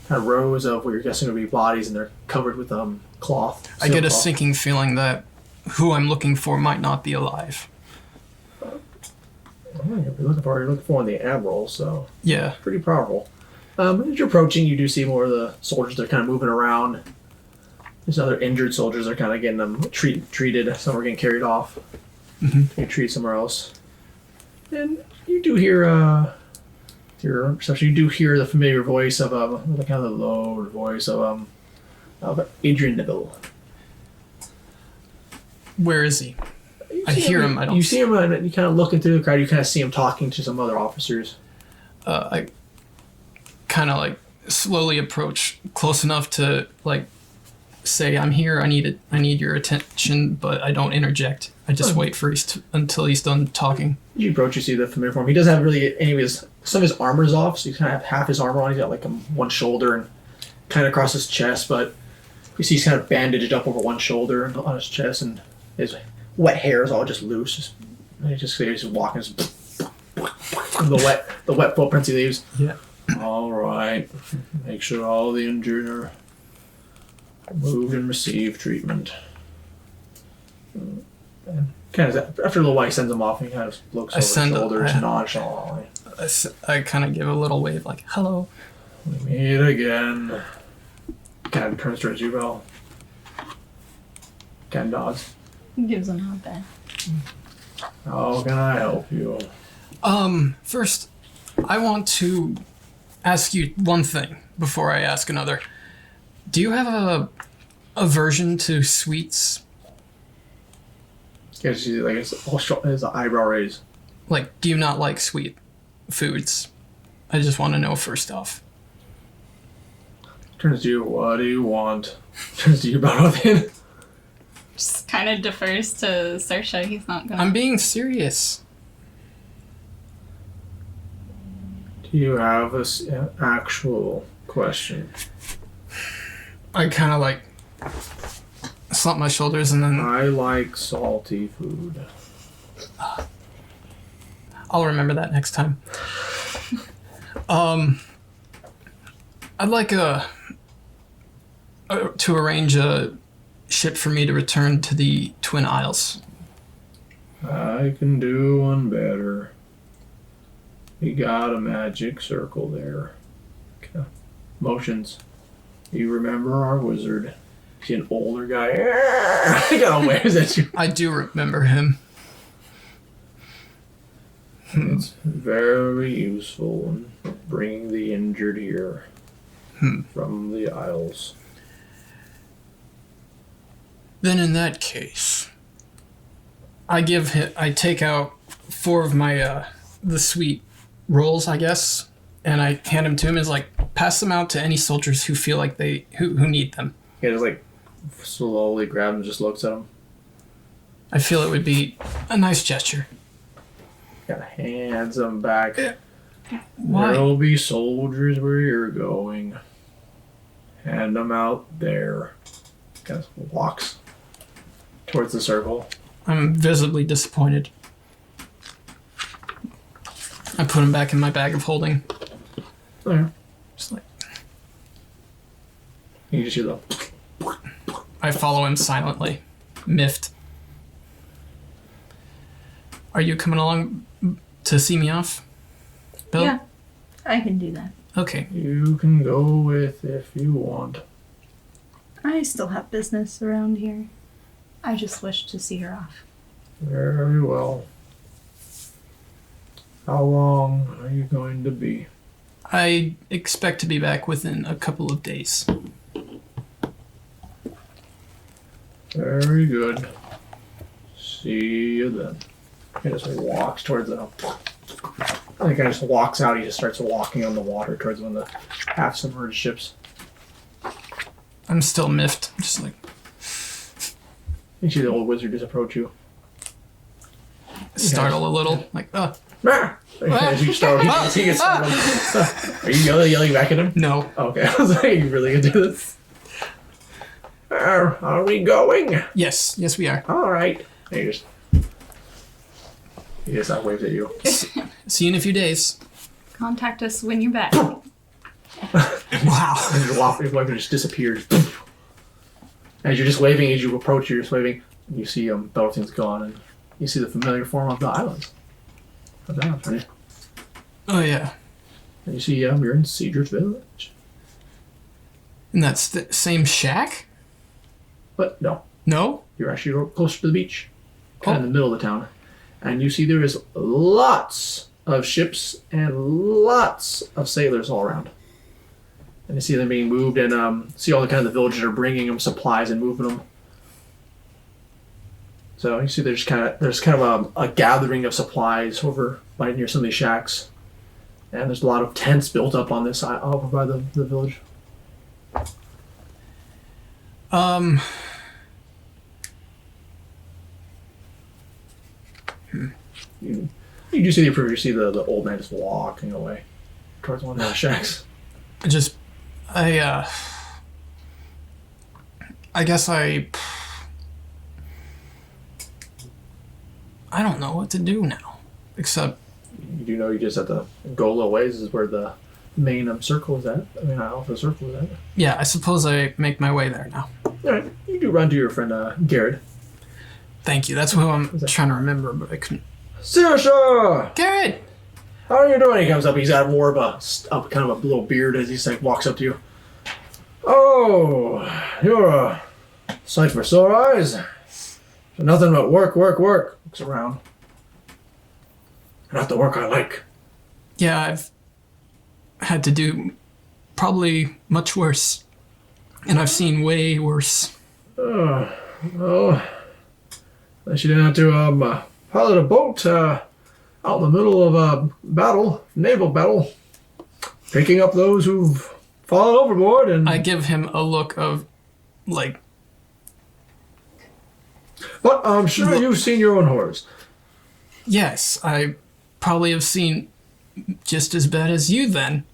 kind of rows of what you're guessing would be bodies, and they're covered with cloth. I get a sailcloth. sinking feeling that who I'm looking for might not be alive. You're looking for one of the admirals, so Yeah. pretty powerful. As you're approaching, you do see more of the soldiers. They're kind of moving around. There's other injured soldiers. They're kind of getting them treated. Some are getting carried off. Get treated somewhere else. And you do hear your perception. You do hear the familiar voice of the kind of low voice of Adrian Neville. Where is he? You I see hear him. I don't. You see him, and you kind of looking through the crowd. You kind of see him talking to some other officers. I kind of like slowly approach close enough to like say, "I'm here. I need your attention," but I don't interject. I just wait for until he's done talking. As you approach, you see the familiar form. He doesn't have really any of some of his armor's off, so you kind of have half his armor on. He's got like one shoulder and kind of across his chest, but you see he's kind of bandaged up over one shoulder and on his chest, and his wet hair is all just loose. He's just walking. The wet footprints he leaves. Yeah. All right. Make sure all the injured are moved and receive treatment. And kind of after a little while, he sends them off, and he kind of looks over his shoulders nonchalantly. I kind of give a little wave, like "Hello." We meet again. Kind of turns towards you, Belle. Kind of nods. Gives a nod back. How can I help you? First, I want to ask you one thing before I ask another. Do you have a aversion to sweets? You see, like his eyebrow raised. Like, do you not like sweet foods? I just want to know first off. Turns to you. What do you want? Turns to you, Belle. Just kind of defers to Saoirse. He's not gonna. I'm being serious. Do you have an actual question? I kind of like slump my shoulders and then I like salty food. I'll remember that next time. I'd like to arrange a ship for me to return to the Twin Isles. I can do one better. We got a magic circle there. Okay. Motions. You remember our wizard? See an older guy. He kind of waves at you. I do remember him. It's very useful in bringing the injured here from the Isles. Then in that case, I take out 4 of my the sweet rolls, I guess, and I hand them to him as like pass them out to any soldiers who feel like who need them. He just like slowly grabs and just looks at him. I feel it would be a nice gesture. Kind of hands them back. Why? There'll be soldiers where you're going. Hand them out there. Kind of walks towards the circle. I'm visibly disappointed. I put him back in my bag of holding. There. Just like You just hear the. I follow him silently, miffed. Are you coming along to see me off, Bill? Yeah, I can do that. Okay. You can go with if you want. I still have business around here. I just wish to see her off. Very well. How long are you going to be? I expect to be back within a couple of days. Very good. See you then. He just walks towards the. I think I just walks out. He just starts walking on the water towards one of the half-submerged ships. I'm still miffed. Just like You see the old wizard just approach you. startle a little. Like, Ah! As you start, he gets startled. Are you yelling back at him? no. Okay, I was like, you really gonna do this? Are we going? Yes, we are. All right. And he just waves at you. See you in a few days. Contact us when you're back. Wow. And your weapon just disappears. As you're just waving, as you approach, you're just waving. And you see everything's gone, and you see the familiar form of the islands. And Oh yeah. you see you're in Cedric's village. And that's the same shack? But no, No? you're actually closer to the beach, kind of in the middle of the town. And you see there is lots of ships and lots of sailors all around. And you see them being moved, and see all the kind of the villagers are bringing them supplies and moving them. So you see there's kind of a gathering of supplies over by near some of these shacks. And there's a lot of tents built up on this over by the village. You do see you see the old man just walking away towards one of the shacks. I guess I don't know what to do now. Except You do know you just have to go a little ways. This is where the main circle is at. I mean, Alpha Circle is at. yeah, I suppose I make my way there now. Alright, you do run to your friend Garrett. Thank you. That's who I'm trying to remember, but I couldn't. Sir! Garrett! How are you doing? He comes up. He's got more of a kind of a little beard as he walks up to you. Oh, you're a sight for sore eyes. Nothing but work. Looks around. Not the work I like. Yeah, I've had to do probably much worse. And I've seen way worse. Oh, unless you didn't have to pilot a boat out in the middle of a naval battle, picking up those who've fallen overboard. And I give him a look of, like, but I'm sure you've seen your own horrors. yes, I probably have seen just as bad as you then.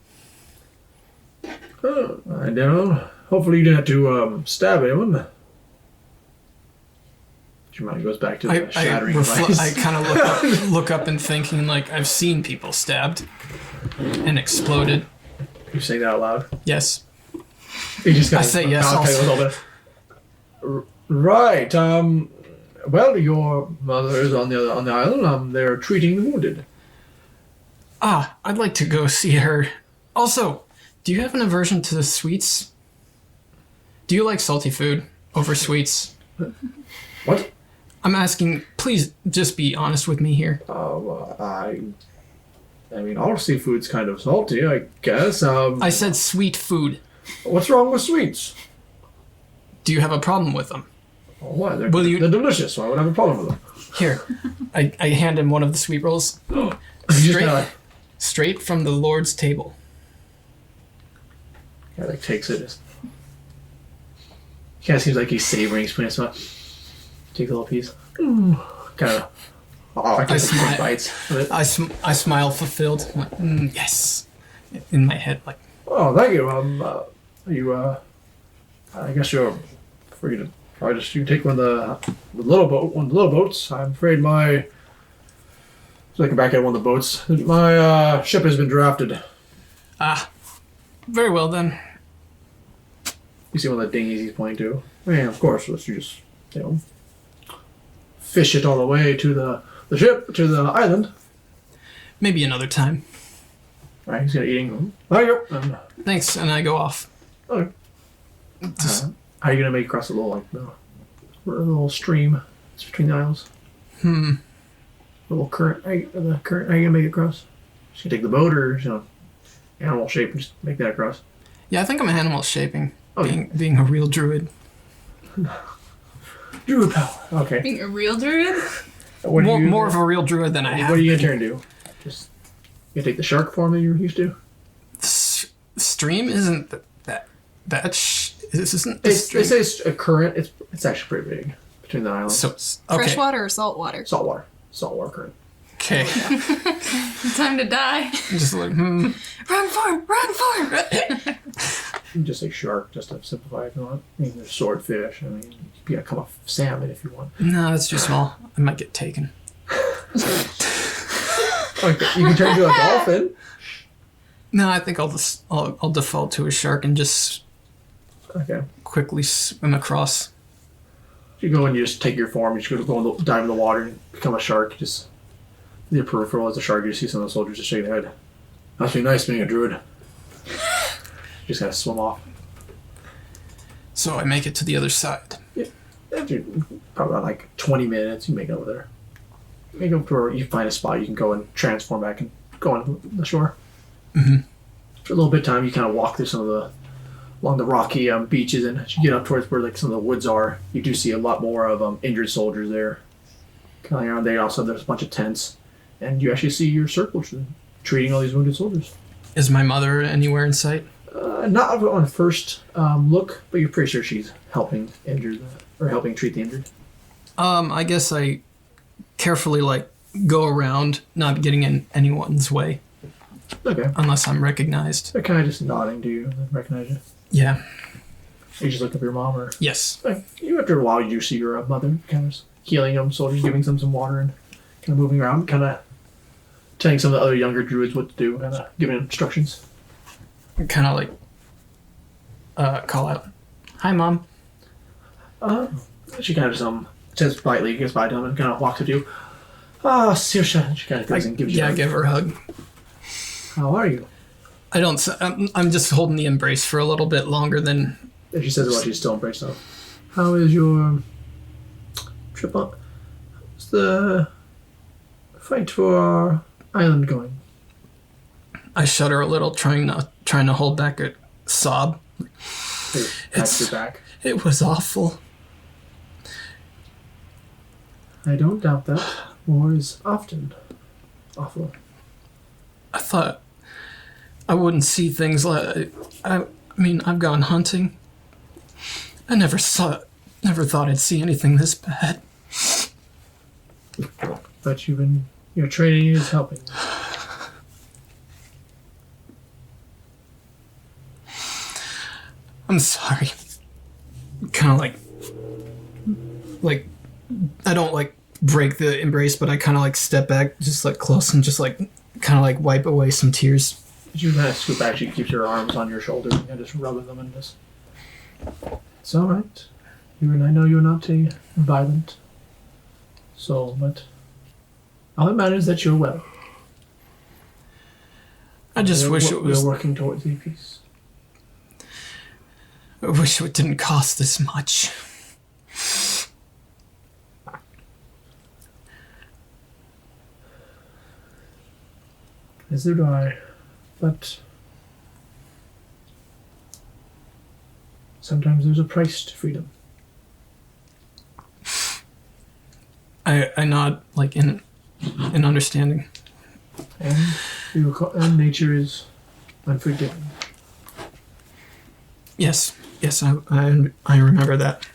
Oh, I don't know. Hopefully you didn't have to stab anyone. Your mind goes back to the shattering device. I kind of look up and thinking, like, I've seen people stabbed and exploded. You say that out loud? Yes. You just I say yes also. Right. Well, your mother is on the island. They're treating the wounded. Ah, I'd like to go see her. Also, do you have an aversion to the sweets? Do you like salty food over sweets? What? I'm asking, please just be honest with me here. I mean, all seafood's kind of salty, I guess. I said sweet food. What's wrong with sweets? Do you have a problem with them? Oh, what? They're delicious. Why would I have a problem with them? Here, I hand him one of the sweet rolls. You just Straight, kinda, straight from the Lord's table. takes it. He kind of seems like he's savoring. He's putting his mouth. Take a little piece. Kind of. I take some bites. I smile fulfilled. Like, yes. In my head, like. Oh, thank you. I guess you're free to probably just you can take one of the little boats. I'm afraid my. So I can back at one of the boats. My ship has been drafted. Ah, very well then. You see one of the dinghies he's pointing to. Yeah, of course. Let's just fish it all the way to the ship to the island. Maybe another time. All right, he's gonna eating. Thank you. Thanks, and I go off. Okay. How are you gonna make across the little stream? It's between the isles. Little current. How are you gonna make it across? Just gonna take the boat or animal shape and just make that across. Yeah, I think I'm animal shaping. Okay. Being a real druid. Druid power. Okay. Being a real druid? What More of a real druid than I have. What are you gonna turn to? Just you gonna take the shark form that you're used to? Stream isn't this isn't. They say it's a current. It's actually pretty big between the islands. So it's okay. Freshwater or saltwater? Saltwater current. Okay. Time to die. Just like Run for Just say shark, just to simplify it. If you want. I mean, there's swordfish. I mean, you gotta come off salmon if you want. No, that's too small. I might get taken. Okay, you can turn into a dolphin. No, I think I'll default to a shark and just Okay. quickly swim across. You go and you just take your form. You just go dive in the water and become a shark. Just the peripheral as a shark. You see some of the soldiers just shake their head. Must be nice being a druid. Just gotta swim off. So I make it to the other side. After probably about like 20 minutes, you make it over there. You go to where you find a spot you can go and transform back and go on the shore. Mm-hmm. For a little bit of time, you kind of walk through some of the along the rocky beaches, and as you get up towards where like some of the woods are, you do see a lot more of injured soldiers there. Kind of around there, also there's a bunch of tents, and you actually see your circles treating all these wounded soldiers. Is my mother anywhere in sight? Not on first look, but you're pretty sure she's helping helping treat the injured. I guess I carefully go around, not getting in anyone's way Okay. unless I'm recognized. They're kind of just nodding to you and recognize you. Yeah. You just look up your mom, or Yes. you after a while you do see your mother kind of healing them soldiers, giving them some water, and kind of moving around, kind of telling some of the other younger druids what to do, kind of giving instructions. Kind of call out, "Hi, Mom." She kind of just says politely, gets by to them, and kind of walks up to you. Ah, Saoirse. She kind of goes and gives you. Yeah, I give her a hug. How are you? I don't. I'm just holding the embrace for a little bit longer than. And she says it while she's still embraced though. How is your trip up? How's the fight for our island going? I shudder a little, trying to hold back a sob. Pats your back. It was awful. I don't doubt that. War is often awful. I thought I wouldn't see things like. I mean, I've gone hunting. I never thought I'd see anything this bad. But your training is helping. I'm sorry. Kind of like I don't break the embrace, but I kind of step back, just close and just kind of wipe away some tears. You kind of scoop back. She keeps her arms on your shoulder and just rubbing them and just. It's all right. I know you're not a violent soul, but all that matters is that you're well. I just wish it was. We're working towards a peace. I wish it didn't cost this much. As do I, but sometimes there's a price to freedom. I nod in understanding. And nature is unforgiving. Yes, I remember that.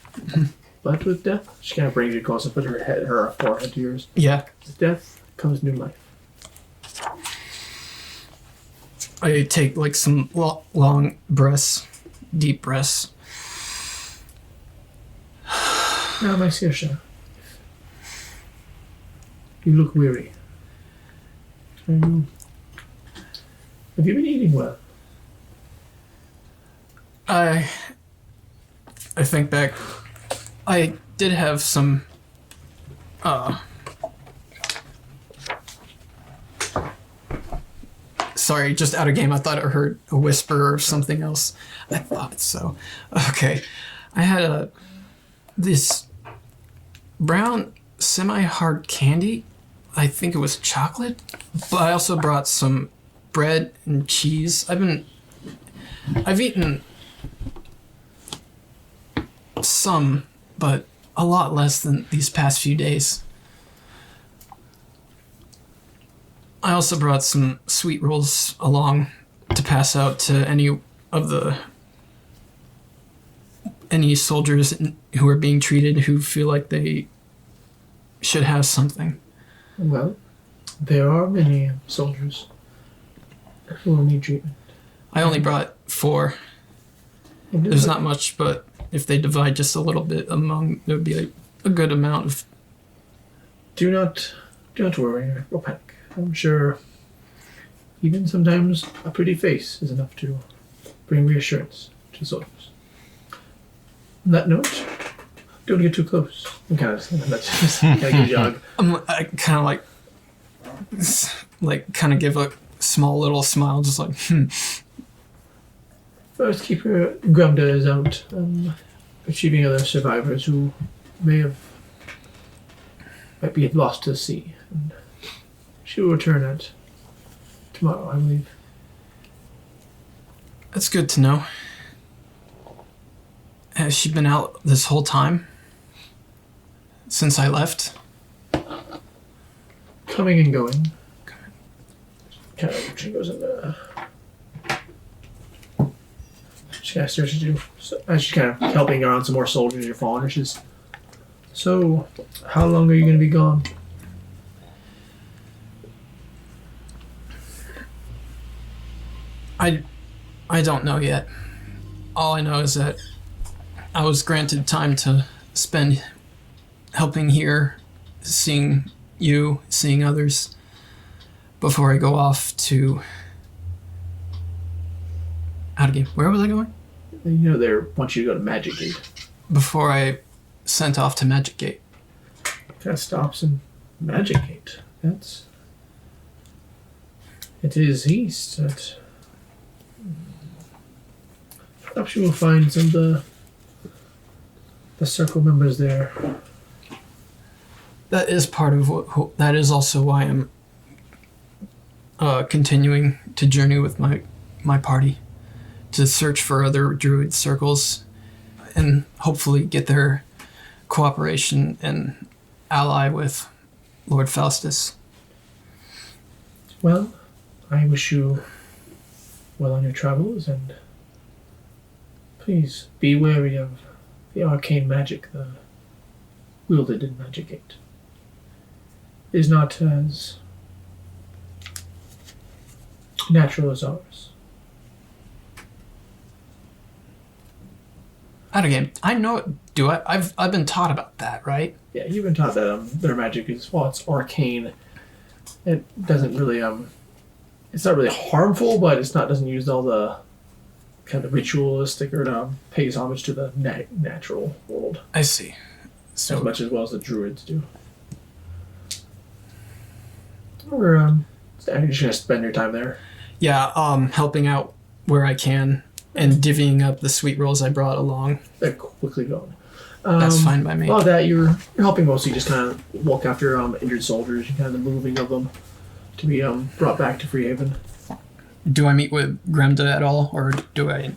But with death, she kind of brings you close and puts her forehead to yours. Yeah. With death comes new life. I take some long breaths, deep breaths. Now, my Saoirse, you look weary. Have you been eating well? I think back. I did have some. Sorry, just out of game. I thought I heard a whisper or something else. I thought so. Okay, I had this brown semi-hard candy. I think it was chocolate, but I also brought some bread and cheese. I've eaten some, but a lot less than these past few days. I also brought some sweet rolls along to pass out to any soldiers who are being treated who feel like they should have something. Well, there are many soldiers who will need treatment. I only brought 4. There's not much, but if they divide just a little bit among, there would be a good amount of. Do not worry or panic. I'm sure Even sometimes a pretty face is enough to bring reassurance to soldiers. On that note, don't get too close. And kind of gives you a hug. I kind of kind of give a small little smile, just like, First Keeper Grumda is out retrieving other survivors who might be lost to the sea. And she will return at tomorrow, I believe. That's good to know. Has she been out this whole time? Since I left? Coming and going. She goes in she kind of starts to do, so, as she's kind of helping around some more soldiers you're following her, she's, so, how long are you going to be gone? I don't know yet. All I know is that I was granted time to spend helping here, seeing you, seeing others, before I go off to... Out again. Where was I going? You know they want you to go to Magic Gate. Before I sent off to Magic Gate. Kind of stops in Magic Gate. It is east. Perhaps you will find some of the circle members there. That is part of that is also why I'm continuing to journey with my party, to search for other druid circles and hopefully get their cooperation and ally with Lord Faustus. Well, I wish you well on your travels, and please be wary of the arcane magic wielded in Magic Gate. It is not as natural as ours. Out again. I know it. Do I? I've been taught about that, right? Yeah, you've been taught that their magic is, well, it's arcane. It doesn't really it's not really harmful, but doesn't use all the kind of ritualistic or pays homage to the natural world I see. as So much as well as the druids do. Or you're just gonna spend your time there. yeah, helping out where I can and divvying up the sweet rolls I brought along. They're quickly going. That's fine by me. Well, that you're helping mostly just kind of walk after injured soldiers and kind of the moving of them to be brought back to Freehaven. Do I meet with Gremda at all, or do I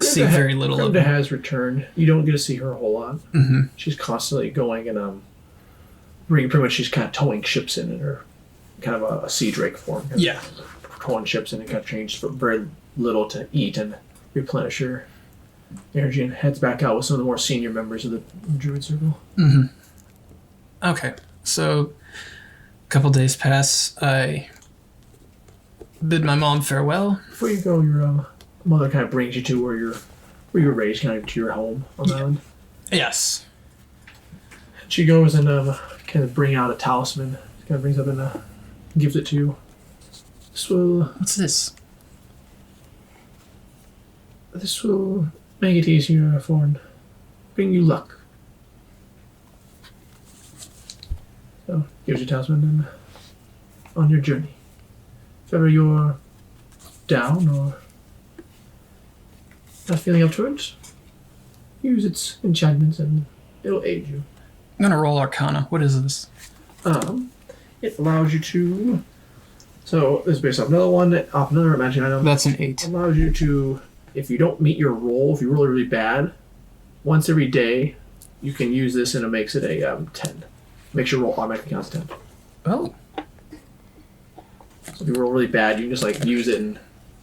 see very little of Gremda her? has returned. You don't get to see her a whole lot. Mm-hmm. She's constantly going and pretty much she's kind of towing ships in her kind of a sea drake form. Yeah. Towing ships in and kind of changes for very little to eat and replenish her energy, and heads back out with some of the more senior members of the druid circle. Mm-hmm. Okay, so a couple days pass. I bid my mom farewell. Before you go, your mother kind of brings you to where you're raised, kind of to your home on the island. Yes. She goes and kind of bring out a talisman. Kind of brings up and gives it to you. What's this? This will make it easier for and bring you luck. So gives you a talisman and on your journey. If ever you're down or not feeling up to it, use its enchantments and it'll aid you. I'm gonna roll Arcana. What is this? It allows you to. So this is based off another one, off another magic item. That's an 8. Allows you to, if you don't meet your roll, if you roll really bad, once every day, you can use this and it makes it a 10. Makes your roll automatically counts 10. Oh. So if you roll really bad, you can just like use it and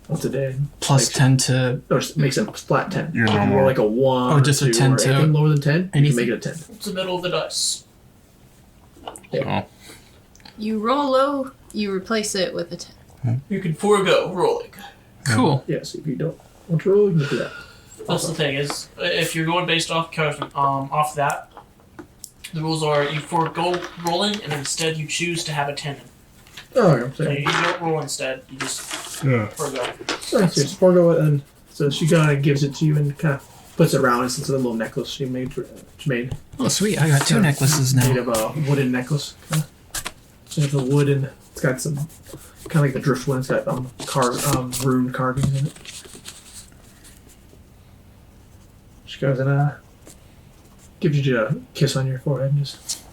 once a day. Plus makes 10 to... No, just makes it flat 10. You're If you roll normal. like a 1 Oh, just a or 2 10 or to anything lower than 10, you can anything? make it a 10. It's the middle of the dice. So, You roll low, you replace it with a 10. You can forego rolling. Cool. Yes, if you don't want to roll, you can do that. That's the thing is, if you're going based off off that, the rules are you forego rolling and instead you choose to have a 10 Oh, okay. So So, you don't roll instead. You just forego. nice. Just forego it, and so she kind of gives it to you and kind of puts it around. It's a little necklace she made Oh, sweet. I got 2 necklaces made now. of a wooden necklace. So it's a wood and it's got some kind of like the driftwood. It's got rune carvings in it. She goes and gives you a kiss on your forehead and just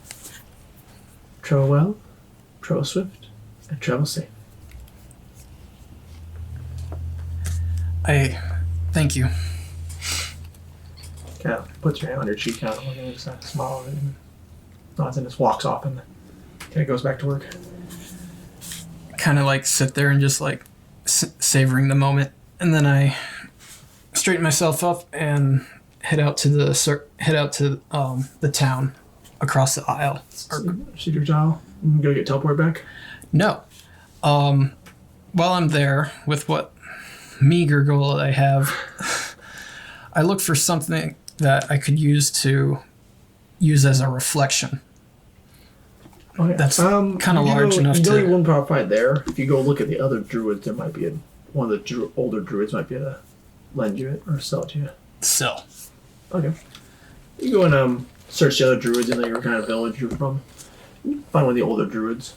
travel well, travel swift, and travel safe. Thank you. Kind of puts your hand on your cheek, kind of looking at just smile and nods and just walks off and kind of goes back to work. Kind of like sit there and just like savoring the moment, and then I straighten myself up and head out to the town across the aisle. Cedar Tile. And go get teleport back. No. While I'm there with what meager goal I have, I look for something that I could use as a reflection. Okay. That's kinda you large know, enough you know to- you wouldn't probably find there. If you go look at the other druids, there might be one of the older druids might be able to lend you it or sell it to you. So, Okay. You go and search the other druids in your kind of village you're from. You find one of the older druids.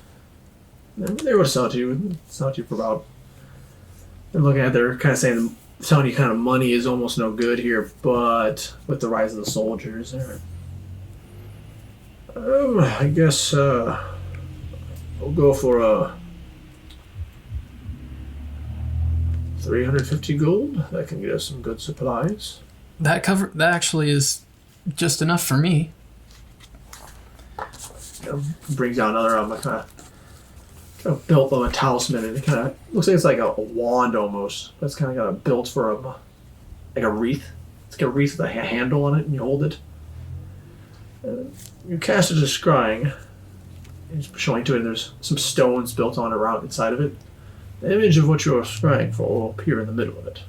And they would sell it to you. Sell it to you for about. They're looking at. They're kind of saying, telling you kind of money is almost no good here, but with the rise of the soldiers, I guess we'll go for 350 gold. That can get us some good supplies. that actually is just enough for me. Brings out another kind of built of a talisman, and it kind of looks like it's like a wand almost. That's kind of got a built for like a wreath. It's got a wreath with a handle on it, and you hold it. You cast it as scrying. It's showing to it, and there's some stones built on around inside of it. The image of what you're scrying for will appear in the middle of it.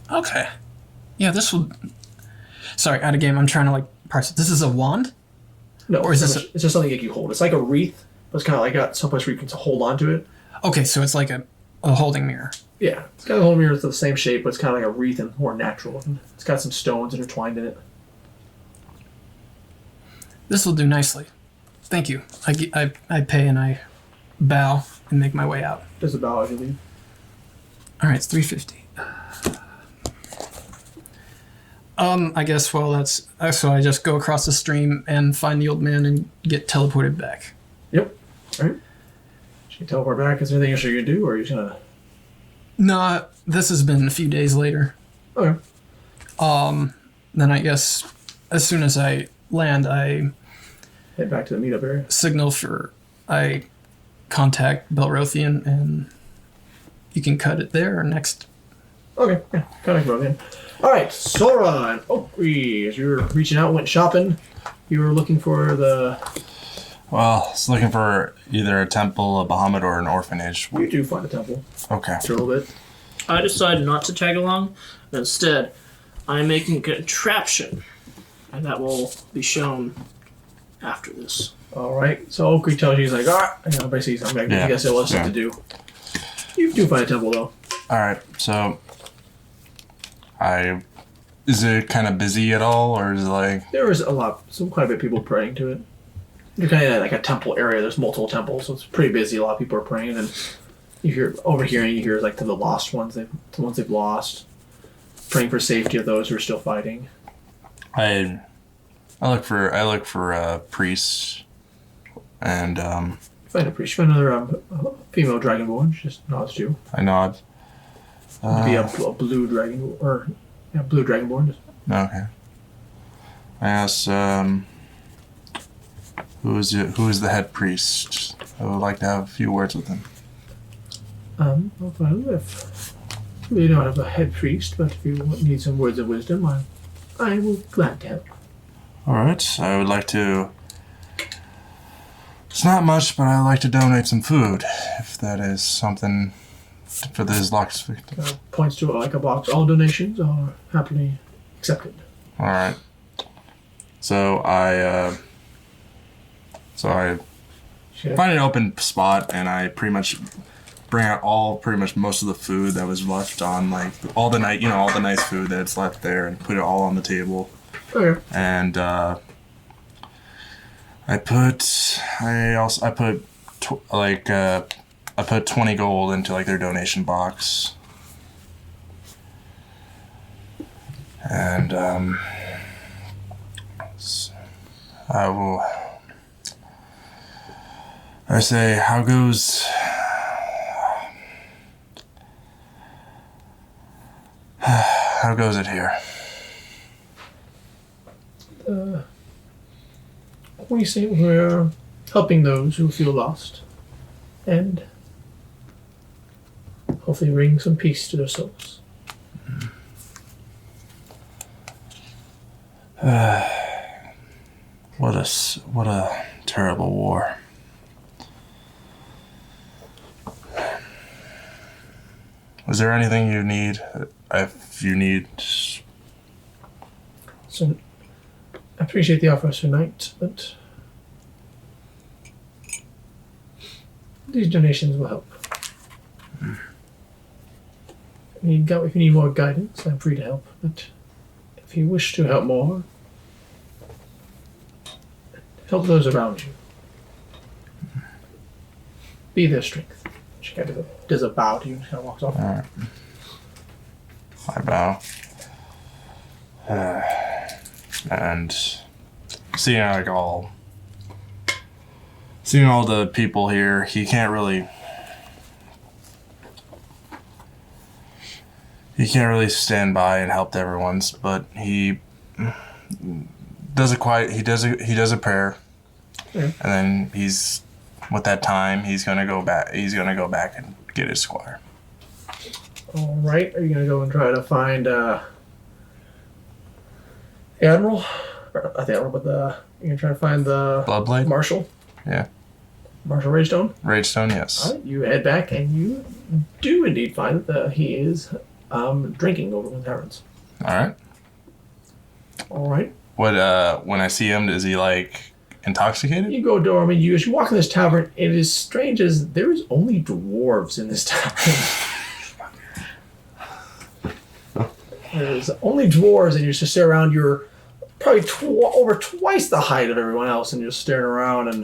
Okay. Yeah, this will. Sorry, out of game. I'm trying to like parse it. This is a wand. No, Or is it's, this it's just something that you hold. It's like a wreath, but it's kind of like got someplace where you can hold on to it. Okay, so it's like a holding mirror. Yeah, it's got a whole mirror. It's the same shape, but it's kind of like a wreath and more natural looking. It's got some stones intertwined in it. This will do nicely. Thank you. I pay and I bow and make my way out. There's a bow as you leave. All right, it's 350. I guess that's so I just go across the stream and find the old man and get teleported back. Yep. All right. She can teleport back. Is there anything else you're gonna do, or are you just gonna? No, this has been a few days later. Okay. Then I guess as soon as I land, I Head back to the meetup area. signal I contact Belrothian, and you can cut it there or next. Okay. Yeah. Kind of go in. All right. Sora and Oakry, as you're reaching out, went shopping. You were looking for the. Well, I was looking for either a temple, a Bahamut, or an orphanage. You do find a temple. Okay. After a little bit. I decided not to tag along. Instead, I'm making a contraption, and that will be shown after this. All right. So Oakry tells you, he's like, all right. You know, basically, I'm gonna Yeah. give you guys a list Yeah. to do. You do find a temple though. All right. So, is it kind of busy at all, or is it like? There is quite a bit of people praying to it. You're kind of in like a temple area. There's multiple temples, so it's pretty busy. A lot of people are praying, and you hear like to the lost ones, the ones they've lost, praying for safety of those who are still fighting. I look for priests, and Find a priest. Find another female dragonborn. She just nods to you. I nod. Be a blue dragon blue dragonborn. Okay. I ask, who is the head priest? I would like to have a few words with him. Well, if we don't have a head priest, but if you need some words of wisdom, I will glad to help. All right. I would like to. It's not much, but I'd like to donate some food, if that is something for this locked. Points to like a box. All donations are happily accepted. All right. So I So I Sure. find an open spot and I pretty much bring out pretty much most of the food that was left on, like all the nice food that's left there, and put it all on the table. Okay. And I put 20 gold into like their donation box. And I say, how goes it here? We say we're helping those who feel lost, and hopefully bring some peace to their souls. What a terrible war. Is there anything you need? If you need... So, I appreciate the offer tonight, but these donations will help. If you need more guidance, I'm free to help, but if you wish to help more, help those around you. Be their strength. She kind of does a bow to you and kind of walks off. Alright. I bow. And seeing all the people here, he can't really stand by and help everyone's, but he does a prayer. Yeah. And then he's gonna go back and get his squire. All right, are you gonna go and try to find Admiral? Or, not the Admiral, but you're gonna try to find the Bloodblade? Marshal. Yeah. Marshal Ragestone. Ragestone, yes. All right, you head back and you do indeed find that he is drinking over in the taverns. Alright. All right, When I see him, is he like intoxicated? you go door. I mean, as you walk in this tavern, it is strange as there is only dwarves in this tavern. There's only dwarves, and you just stare around. You're probably over twice the height of everyone else, and you're staring around and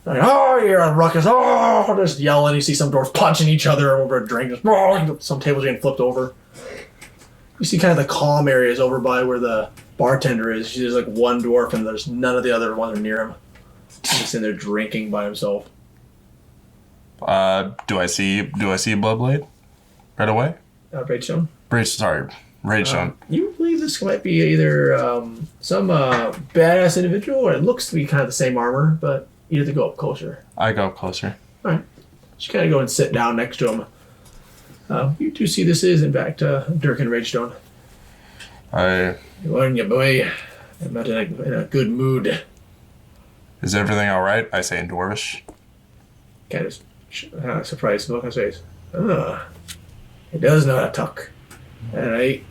like, oh, you're a ruckus, oh, just yelling. You see some dwarves punching each other over a drink. Just, oh, some tables getting flipped over. You see kind of the calm areas over by where the bartender is. There's like one dwarf, and there's none of the other ones are near him. He's just in there drinking by himself. Do I see Bloodblade right away? Ragestone. Ragestone. You believe this might be either some badass individual, or it looks to be kind of the same armor, but you have to go up closer. I go closer. All right. Just kind of go and sit down next to him. You do see this is, in fact, Durkin Ragestone. I Morning, your boy. I'm not in a good mood. Is everything all right? I say in Dwarvish. Kind of surprised look on his face. He does know how to talk. All right.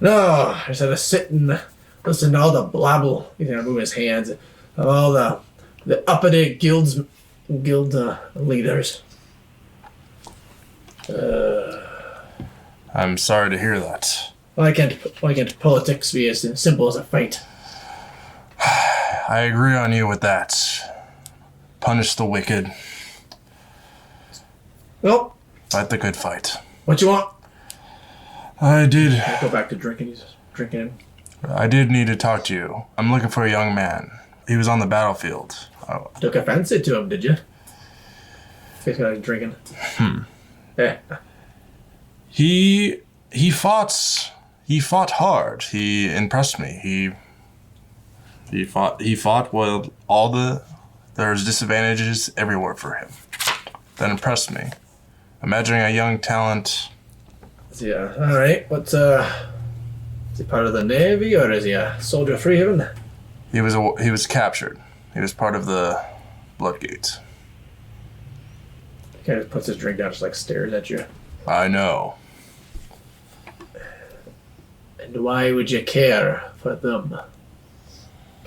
No, I just had to sit and listen to all the blabble. He's gonna move his hands of all the uppity guild leaders. I'm sorry to hear that. Why can't politics be as simple as a fight? I agree on you with that. Punish the wicked. Well, Fight the good fight. what you want? I did Go back to drinking. He's drinking. need to talk to you. I'm looking for a young man. He was on the battlefield. Took a fancy to him, did you? He's got drinking. Yeah. He fought hard. He impressed me. He fought with there's disadvantages everywhere for him. That impressed me. Imagining a young talent. Yeah. All right. What's is he part of the Navy or is he a soldier of Freehaven? He was captured. He was part of the Bloodgate. He kind of puts his drink down, just like stares at you. I know. And why would you care for them?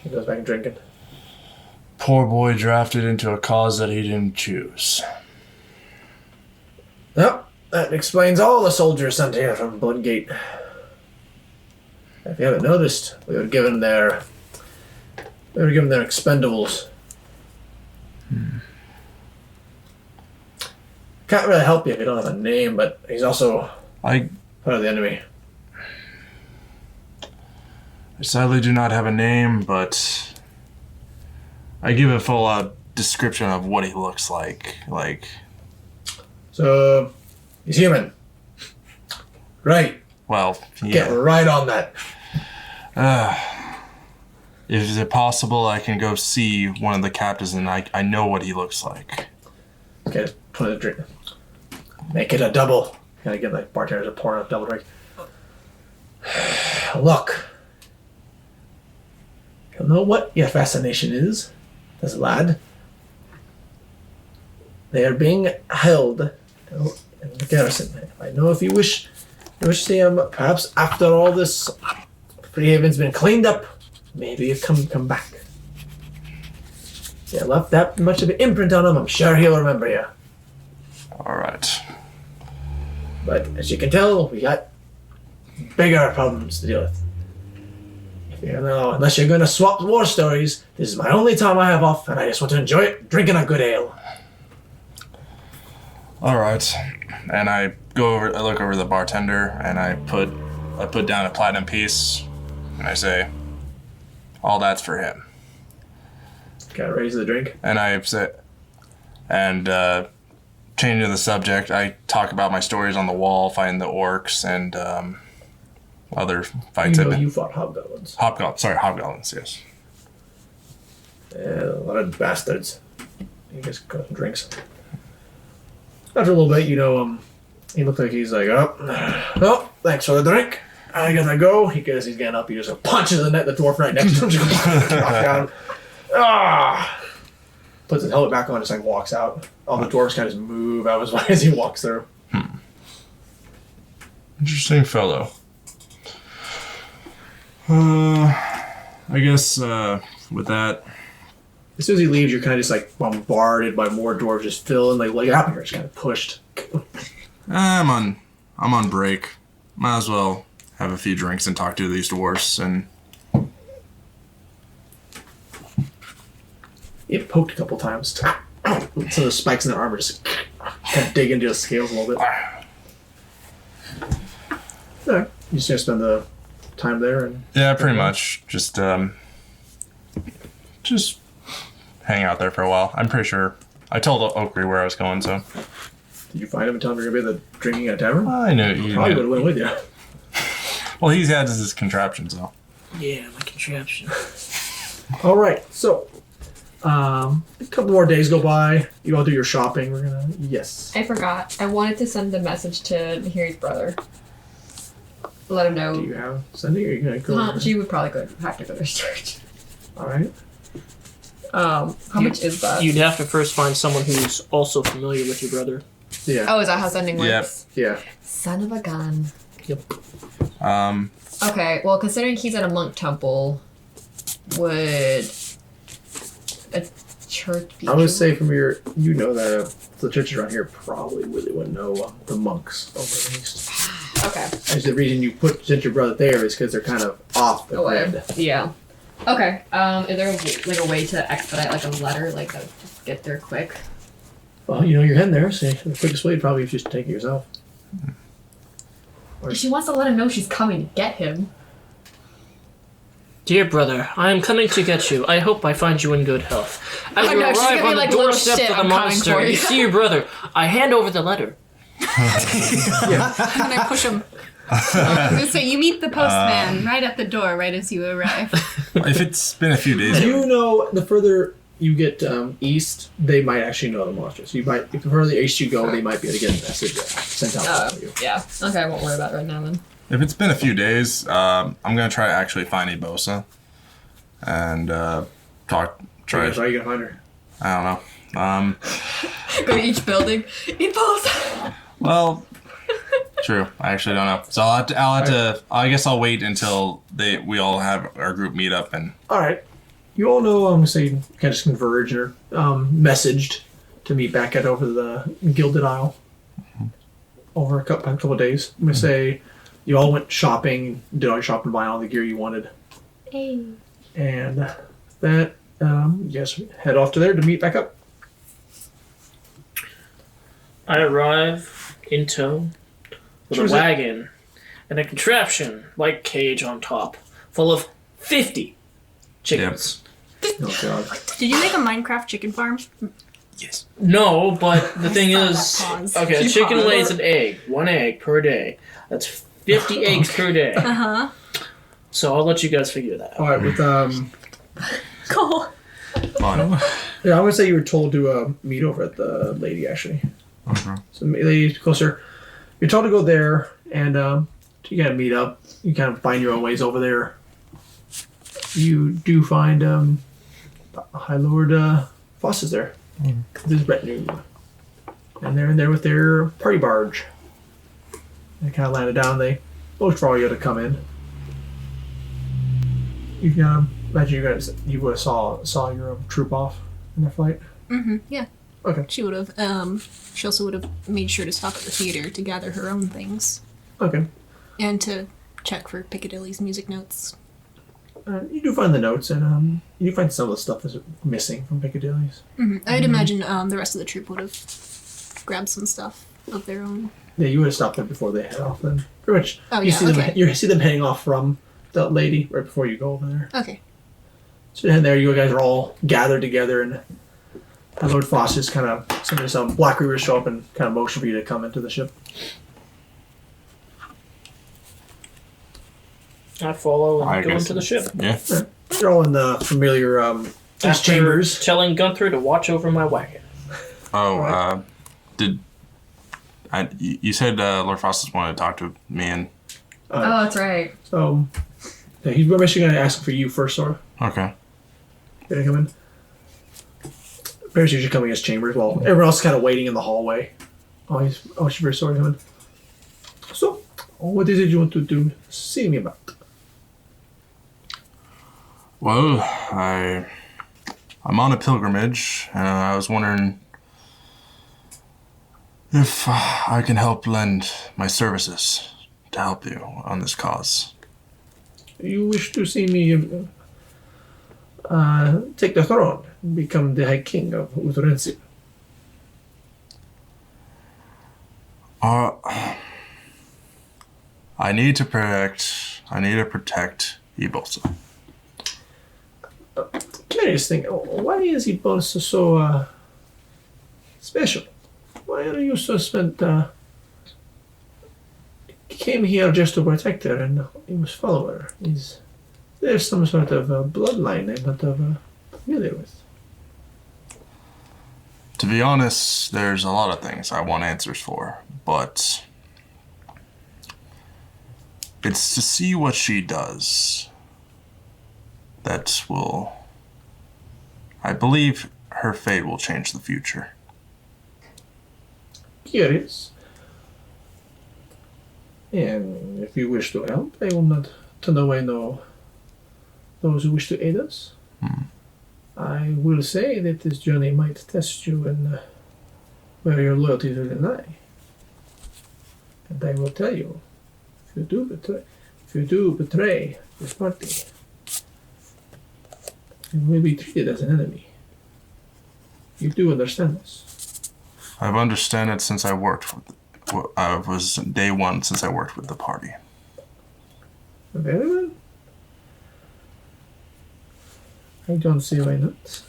He goes back and drinking. poor boy drafted into a cause that he didn't choose. Yep, that explains all the soldiers sent here from Bloodgate. If you haven't noticed, we were given their expendables. Can't really help you if you don't have a name, but he's also I part of the enemy. sadly do not have a name, but I give a full description of what he looks like. Like, So, he's human. Right. well, Get yeah. right on that. Is it possible I can go see one of the captains and I know what he looks like? Okay, put a drink. Make it a double. Gotta give the bartenders a pour on a double drink. Look. You'll know what your fascination is, this lad. They are being held in the garrison. I know if you wish to see him, perhaps after all this Freehaven's been cleaned up, maybe you come back. You left that much of an imprint on him, I'm sure he'll remember you. All right. But as you can tell, we got bigger problems to deal with. Unless you're going to swap war stories, this is my only time I have off, and I just want to enjoy it drinking a good ale. All right. And I look over the bartender, and I put down a platinum piece, and I say, all that's for him. Gotta raise the drink. And I say, and changing the subject, I talk about my stories on the wall, fighting the orcs, and other fights. You know you fought hobgoblins. Hobgoblins, yes. A lot of bastards. He just got some drinks. After a little bit, he looked like he's like, oh, thanks for the drink. I gotta go. He's getting up. He just punches the dwarf right next to him. Just down. Puts his helmet back on, just like walks out. All the dwarves kind of just move out of his way as he walks through. Interesting fellow. I guess with that, As soon as he leaves, you're kind of just like bombarded by more dwarves just filling like up here, just kind of pushed. I'm on break. Might as well have a few drinks and talk to these dwarves. And It poked a couple times. Some of the spikes in their armor just kind of dig into the scales a little bit. Alright, you just gonna spend the time there and yeah, pretty much just hang out there for a while. I'm pretty sure I told Oakley where I was going, so did you find him and tell him you're gonna be at the drinking at a tavern? I knew you. Probably would have went with you. Well, he's had his contraption, so. Yeah, my contraption. All right, so a couple more days go by. You all do your shopping. We're gonna I forgot. I wanted to send a message to Nahiri's brother. Let him know. Do you have Sunday? Or are you gonna go? over? She would probably have to go to church. All right. How much is that? You'd have to first find someone who's also familiar with your brother. Yeah. Oh, is that how sending works? Yeah. Son of a gun. Yep. Okay, well, considering he's at a monk temple, would a church be? I would say from your, that the churches around here probably really wouldn't know the monks over the east. Okay. Actually, the reason you sent your brother there is because they're kind of off the grid. Yeah. Okay. Is there a way to expedite like a letter, like that would just get there quick? Well, you're heading there, so the quickest way probably is just to take it yourself. She wants to let him know she's coming to get him. Dear brother, I am coming to get you. I hope I find you in good health. As Oh, you no, she's arrive gonna be on like, the "Little doorstep shit, of the I'm coming for monastery, you." you see your brother. I hand over the letter. And I push him. I was gonna say, you meet the postman right at the door, right as you arrive. If it's been a few days. The further you get east, they might actually know the monsters. If the further east you go, they might be able to get a message sent out for you. Yeah. Okay, I won't worry about it right now then. If it's been a few days, I'm gonna try to actually find Ibosa and try. How are you gonna find her? I don't know. Go to each building. Eat balls. Well, true. I actually don't know. So I guess I'll wait until we all have our group meet up and. All right. You all know, I'm going to say, kind of just converged or messaged to meet back at over the Gilded Isle over a couple of days. I'm going to say you all went shopping, did all your shopping, buying all the gear you wanted. Hey. And that, yes, head off to there to meet back up. I arrive in tow with Sure a is it- wagon and a contraption like cage on top, full of 50 chickens. Oh, God. Did you make a Minecraft chicken farm? Yes. No, but the thing saw is, that pause. okay, a Keep chicken on. lays an egg, 1 egg per day. That's 50 eggs per day. Uh huh. So I'll let you guys figure that out. All right, with Cool. Fine. yeah, I'm gonna say you were told to meet over at the lady actually. Okay. So the lady's closer. You're told to go there, and you gotta meet up. You kind of find your own ways over there. You do find High Lord Foss is there with his retinue, and they're in there with their party barge. They kind of landed down. They both for all you to come in. You can imagine you would have saw your troop off in their flight. Mm-hmm. Yeah. Okay. She would have. She also would have made sure to stop at the theater to gather her own things Okay. and to check for Piccadilly's music notes. You do find the notes, and you do find some of the stuff that's missing from Piccadilly's. I'd imagine the rest of the troop would have grabbed some stuff of their own. Yeah, you would have stopped them before they head off. Then pretty much, Oh, you yeah, see okay. them. You see them heading off from the lady right before you go over there. Okay. So then there, you guys are all gathered together, and Lord Foss is kind of some Black Reavers show up and kind of motion for you to come into the ship. I follow and I go guess into the ship. Yeah. You're all in the familiar these After chambers. telling Gunther to watch over my wagon. Oh, you said Lord Frostus wanted to talk to me and... Oh, that's right. So yeah, he's basically going to ask for you first, Sora. Okay. Gonna come in. Bears usually coming in his chambers while everyone else is kind of waiting in the hallway. She's very sorry coming. So, what is it you want to see me about? Well, I'm on a pilgrimage, and I was wondering if I can help lend my services to help you on this cause. You wish to see me take the throne and become the High King of Utorensi? I need to protect Ibosa. Curious thing, why is Ibosa so special? Why are you so spent? Came here just to protect her and he was follower. Is there some sort of bloodline I'm not familiar with? To be honest, there's a lot of things I want answers for, but it's to see what she does that will, I believe her fate will change the future. Curious. And if you wish to help, I will not turn away those who wish to aid us. I will say that this journey might test you in where your loyalties really lie. And I will tell you, if you do betray this party, you will be treated as an enemy. You do understand this. I've understood it since I worked with. It was day one since I worked with the party. Very well. I don't see why not.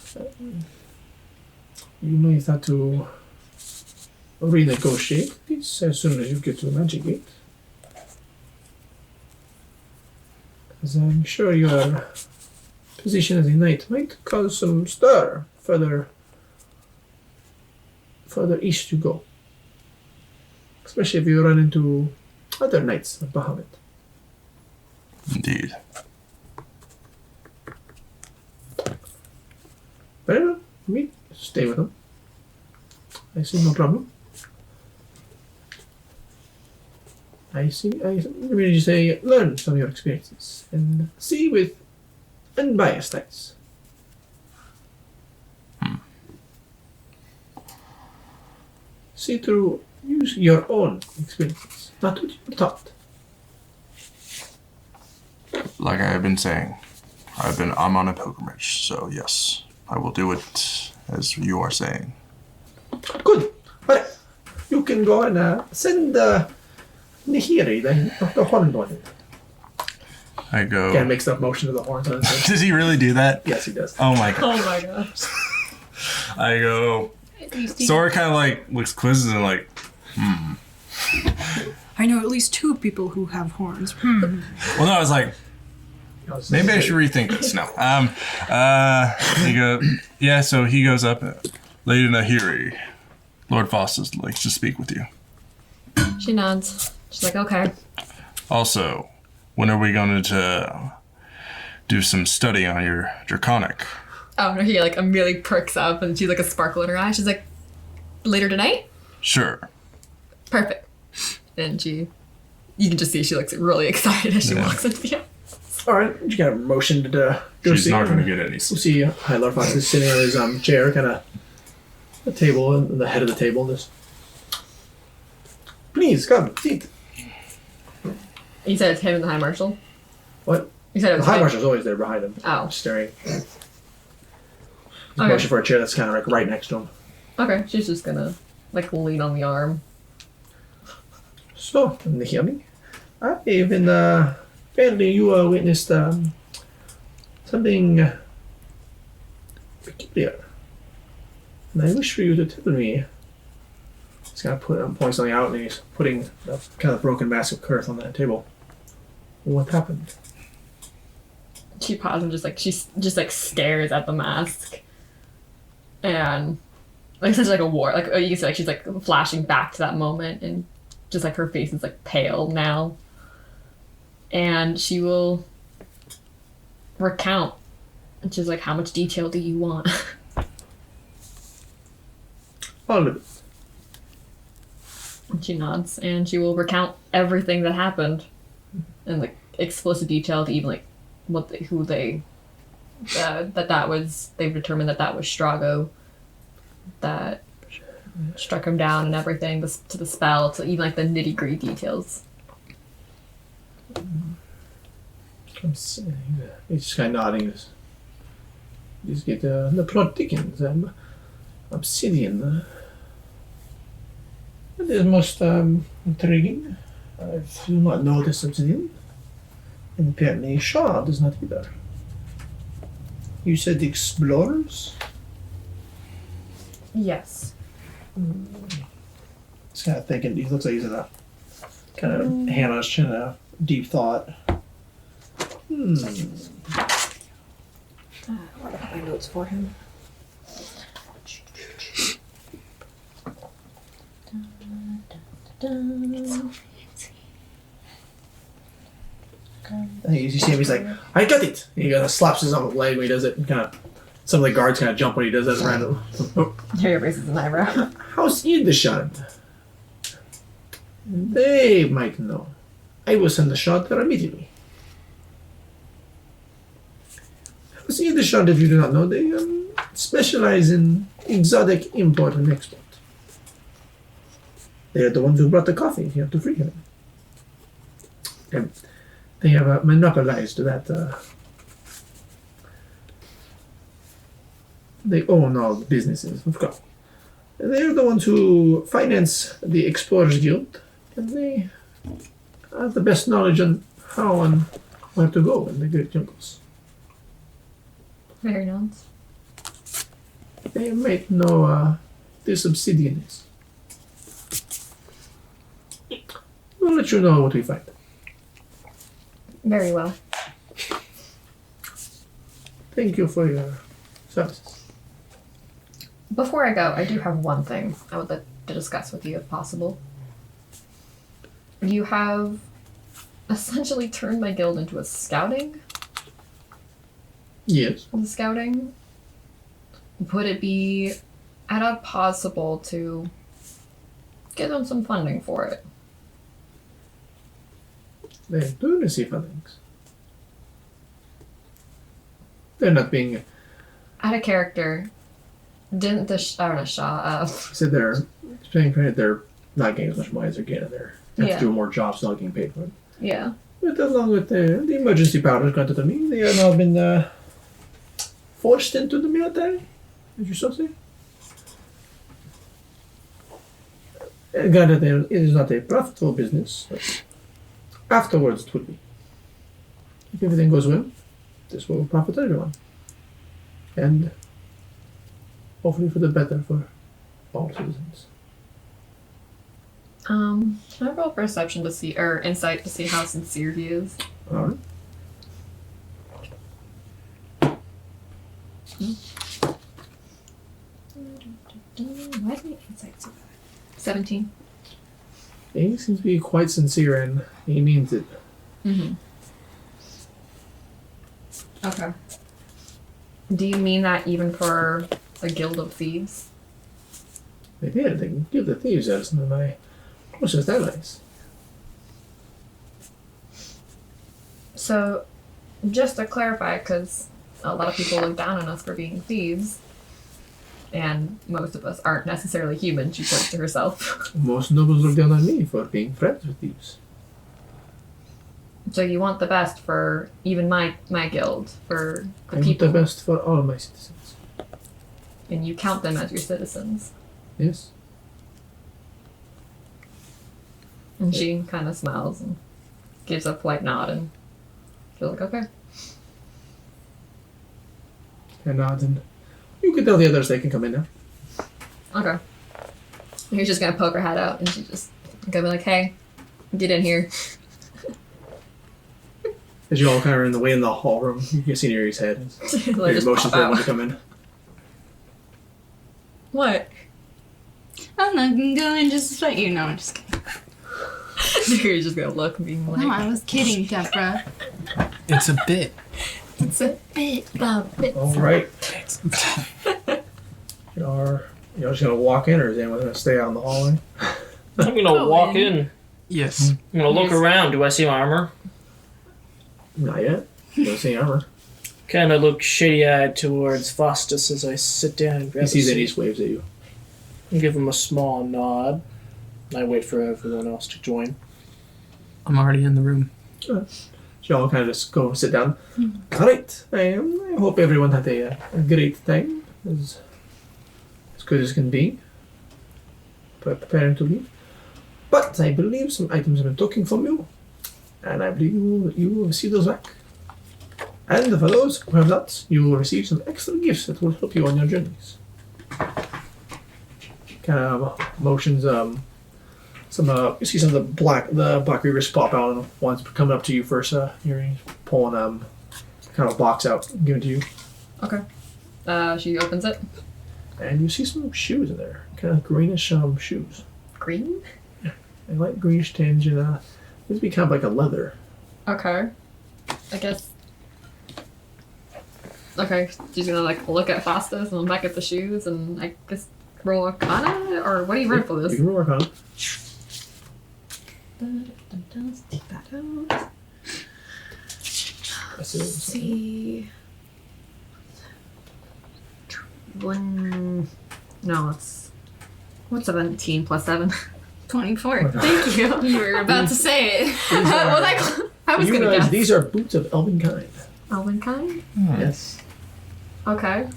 You may have to renegotiate this as soon as you get to the Magic Gate. As I'm sure your position as a knight might cause some stir further east you go. Especially if you run into other knights of Bahamut. Indeed. Very well. Me, stay with them. I see no problem. I mean, you say, learn from your experiences and see with unbiased eyes. see through use your own experiences, not what you're taught. Like I have been saying, I'm on a pilgrimage, so yes, I will do it as you are saying. Good. Alright. You can go and send Nihiri, the horned one. I go. Kind of makes that motion to the horns on his head. Does he really do that? Yes, he does. Oh my god. Oh my gosh. I go. Sora kind of like looks quizzes and like, I know at least 2 people who have horns. well, no, I was like, maybe I should rethink this. No. He go. Yeah. So he goes up. Lady Nahiri, Lord Foster's likes to speak with you. She nods. She's like, okay. Also, when are we going to do some study on your draconic? Oh, no, he like immediately perks up and she's like a sparkle in her eye. She's like, later tonight? Sure. Perfect. And you can just see she looks really excited as she walks into the Alright, you kind of motioned to go She's see not him. going to get any. We'll see High Lord Fox is sitting on his chair, kind of the table, and the head of the table. Just, please come, sit. You said it's him and the High Marshal? What? You said it The was High him? Marshal's always there behind him, Oh. staring. He's Okay. motioning for a chair that's kind of like right next to him. Okay, she's just gonna like lean on the arm. So, Nihiri, I've been, apparently you witnessed something peculiar. And I wish for you to tell me. He's kind of pointing something out, and he's putting the kind of broken mask of Kurth on that table. What happened? She pauses and just like stares at the mask. And like such like a war, like you can see like she's like flashing back to that moment, and just like her face is like pale now. And she will recount. And she's like, how much detail do you want? All of it. And she nods, and she will recount everything that happened in like explicit detail to even like they've determined that was Strago that struck him down and everything, to the spell, to even like the nitty-gritty details. I'm saying, he's just kind of nodding. Just get the plot thickens. Obsidian. It is most intriguing. I do not know this obsidian. And apparently Shaw does not either. You said explorers? Yes. He's kind of thinking. He looks like he's in a kind of hand on his chin, a deep thought. What are my notes for him? And you see him, he's like, I got it! And he kind of slaps his own leg when he does it, and kind of, some of the guards kind of jump when he does that random. Harry raises an eyebrow. How's Idishad? They might know. I will send the shot there immediately. How's Idishad, if you do not know, they specialize in exotic import and export. They are the ones who brought the coffee here to Freehaven. And they have monopolized that. They own all the businesses, of course. They're the ones who finance the Explorers Guild, and they have the best knowledge on how and where to go in the great jungles. Harry nods. They might know this obsidian is. We'll let you know what we find. Very well. Thank you for your services. Before I go, I do have one thing I would like to discuss with you, if possible. You have essentially turned my guild into a scouting. Yes. Scouting. Would it be at all possible to give them some funding for it? They do receive things. They're not being. Out of character, Didn't the Shaw? I said they're paying credit. They're not getting as much money as they're getting there. They have Yeah. to do more jobs, not getting paid for it. Yeah. But along with the emergency powers granted to me, they have now been forced into the military. Did you so say? Granted, it is not a profitable business, but afterwards it will be. If everything goes well, this will profit everyone. And hopefully for the better for all citizens. Can I roll perception to see, or insight to see how sincere he is? Alright. Why is my insight so bad? 17. He seems to be quite sincere and he means it. Mm-hmm. Okay. Do you mean that even for a guild of thieves? They did. They give the thieves as some of my closest allies. So, just to clarify, because a lot of people look down on us for being thieves, and most of us aren't necessarily human, she points to herself. Most nobles look down on me for being friends with thieves. So you want the best for even my guild, for I the want people, the best for all my citizens. and you count them as your citizens. Yes. And she kind of smiles and gives a polite nod, and she's like, okay. And nods, and you can tell the others they can come in now. Okay. He's just gonna poke her head out, and she's just gonna be like, hey, get in here. As you all kind of are in the way in the hall room, you can see Neri's head. Like, Very just motion pop for everyone to out. come in. What? I'm not gonna go in just to let you know. I'm just kidding. You're just gonna look, being like, No, I was kidding, Deborah. It's a bit. it's a bit. All right. You're just gonna walk in, or is anyone gonna stay out in the hallway? I'm gonna Go walk in. in. Yes. I'm gonna look Yes. around. Do I see armor? Not yet. You don't see armor. Kind of look shitty-eyed towards Faustus as I sit down and grab He sees a that he seat. waves at you. And give him a small nod. I wait for everyone else to join. I'm already in the room. So you all kind of just go sit down. All right. I hope everyone had a great time. As good as can be. Preparing to leave. But I believe some items have been taken from you. And I believe you will receive those back. And for those who have not, you will receive some extra gifts that will help you on your journeys. Kind of motions, you see some of the black reavers pop out, and one's coming up to you first. You're pulling kind of a box out, and giving it to you, Okay. She opens it. and you see some shoes in there, kind of greenish shoes, Green? a light greenish tinge, and this be kind of like a leather. Okay. I guess. Okay, she's gonna like look at Faustus and look back at the shoes, and I guess roll Arcana, or what do you roll for You this? can work on it. Let's take that out. Let's Let's see. No, it's what's 17 plus 7? 24. Thank you. You were about to say it. I was You gonna realize guess. these are boots of elven kind. Elven kind? Yes. Okay.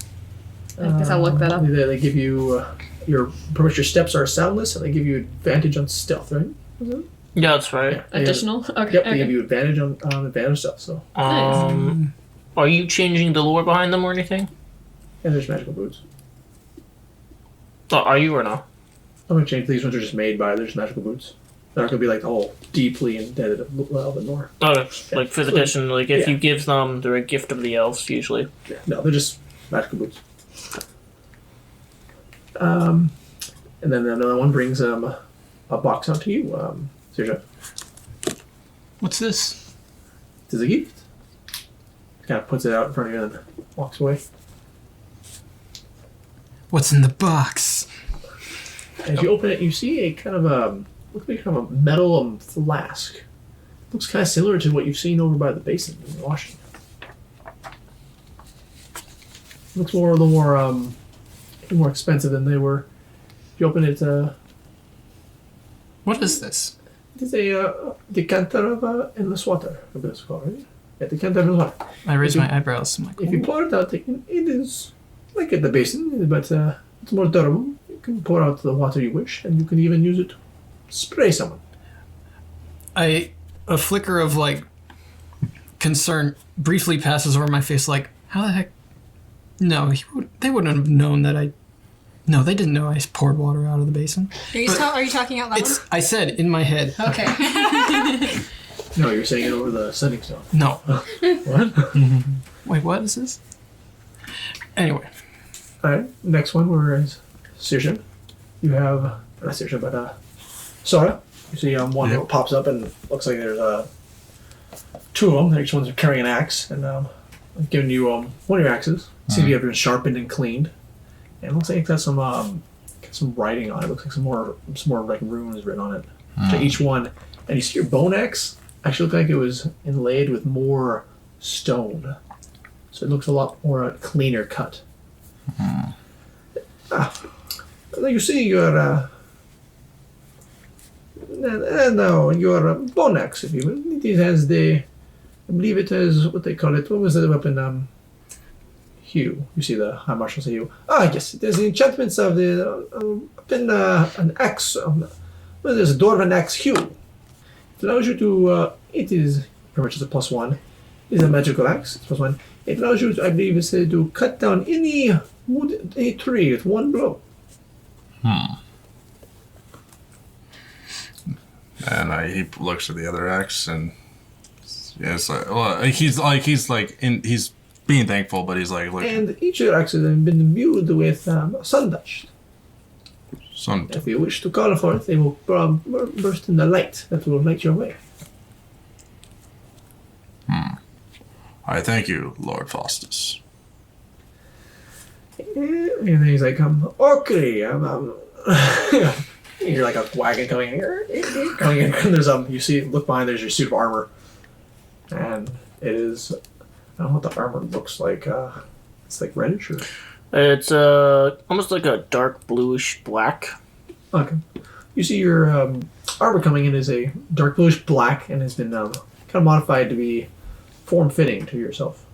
I guess I'll look that up. They give you your steps are soundless, and they give you advantage on stealth, right? Yeah, that's right. Yeah, they have- Additional? Okay. Yep, they okay. give you advantage on advantage stealth. So, Are you changing the lore behind them or anything? and there's magical boots. Oh, are you or no? I'm gonna change these ones. Are just made by there's magical boots. They're not gonna be like all deeply embedded of elven lore. Oh, like fifth So- edition. Like if yeah. you give them, they're a gift of the elves usually. Yeah, no, they're just magical boots. And then another one brings a box out to you. Sergio, What's this? this is a gift. Kind of puts it out in front of you and then walks away. What's in the box? As you open it, you see a kind of looks like kind of a metal flask. Looks kind of similar to what you've seen over by the basin in Washington. Looks more a little more actually more expensive than they were. You open it, What is this? it is a decanter of endless water. I believe it's called, right? Yeah, decanter of endless water. I raise If my eyebrows. I'm like, If you pour it out, it is like at the basin, but it's more durable. You can pour out the water you wish, and you can even use it to spray someone. a flicker of like concern briefly passes over my face. Like, how the heck? No, they wouldn't have known that I. No, they didn't know I poured water out of the basin. Are you talking out loud? I said in my head. Okay. No, you're saying it over the setting stone. No. What? Wait, what is this? Anyway. Alright, next one, whereas Sirshan, you have, not Sirshan, but Sora. You see one that pops up and looks like there's two of them. Each one's carrying an axe, and I'm giving you one of your axes. Seems to have been sharpened and cleaned. And it looks like it's got some writing on it. It looks like some more like runes written on it. So each one, and you see your bone axe actually looked like it was inlaid with more stone. So it looks a lot more cleaner cut. You see your now your bone axe, if you will. It has I believe it has what they call it. What was the weapon? Hue. You see the high marshal say hue. Ah, yes. There's the enchantments of the an axe. Well, there's a dwarven axe hue. It allows you to. It is pretty much just a +1. It is a magical axe. It's +1. It allows you, I believe, to cut down any wood, a tree with one blow. And he looks at the other axe, and it's like, well, he's being thankful, but he's like, look. And each of your axes have been imbued with sundash. If you wish to call for it, they will burst in the light that will light your way. I thank you, Lord Faustus. And then he's like, okay, you hear like a wagon coming in. And there's look behind, there's your suit of armor. And it is, I don't know what the armor looks like. It's like reddish or? It's almost like a dark bluish black. Okay. You see your armor coming in is a dark bluish black and has been kind of modified to be form-fitting to yourself.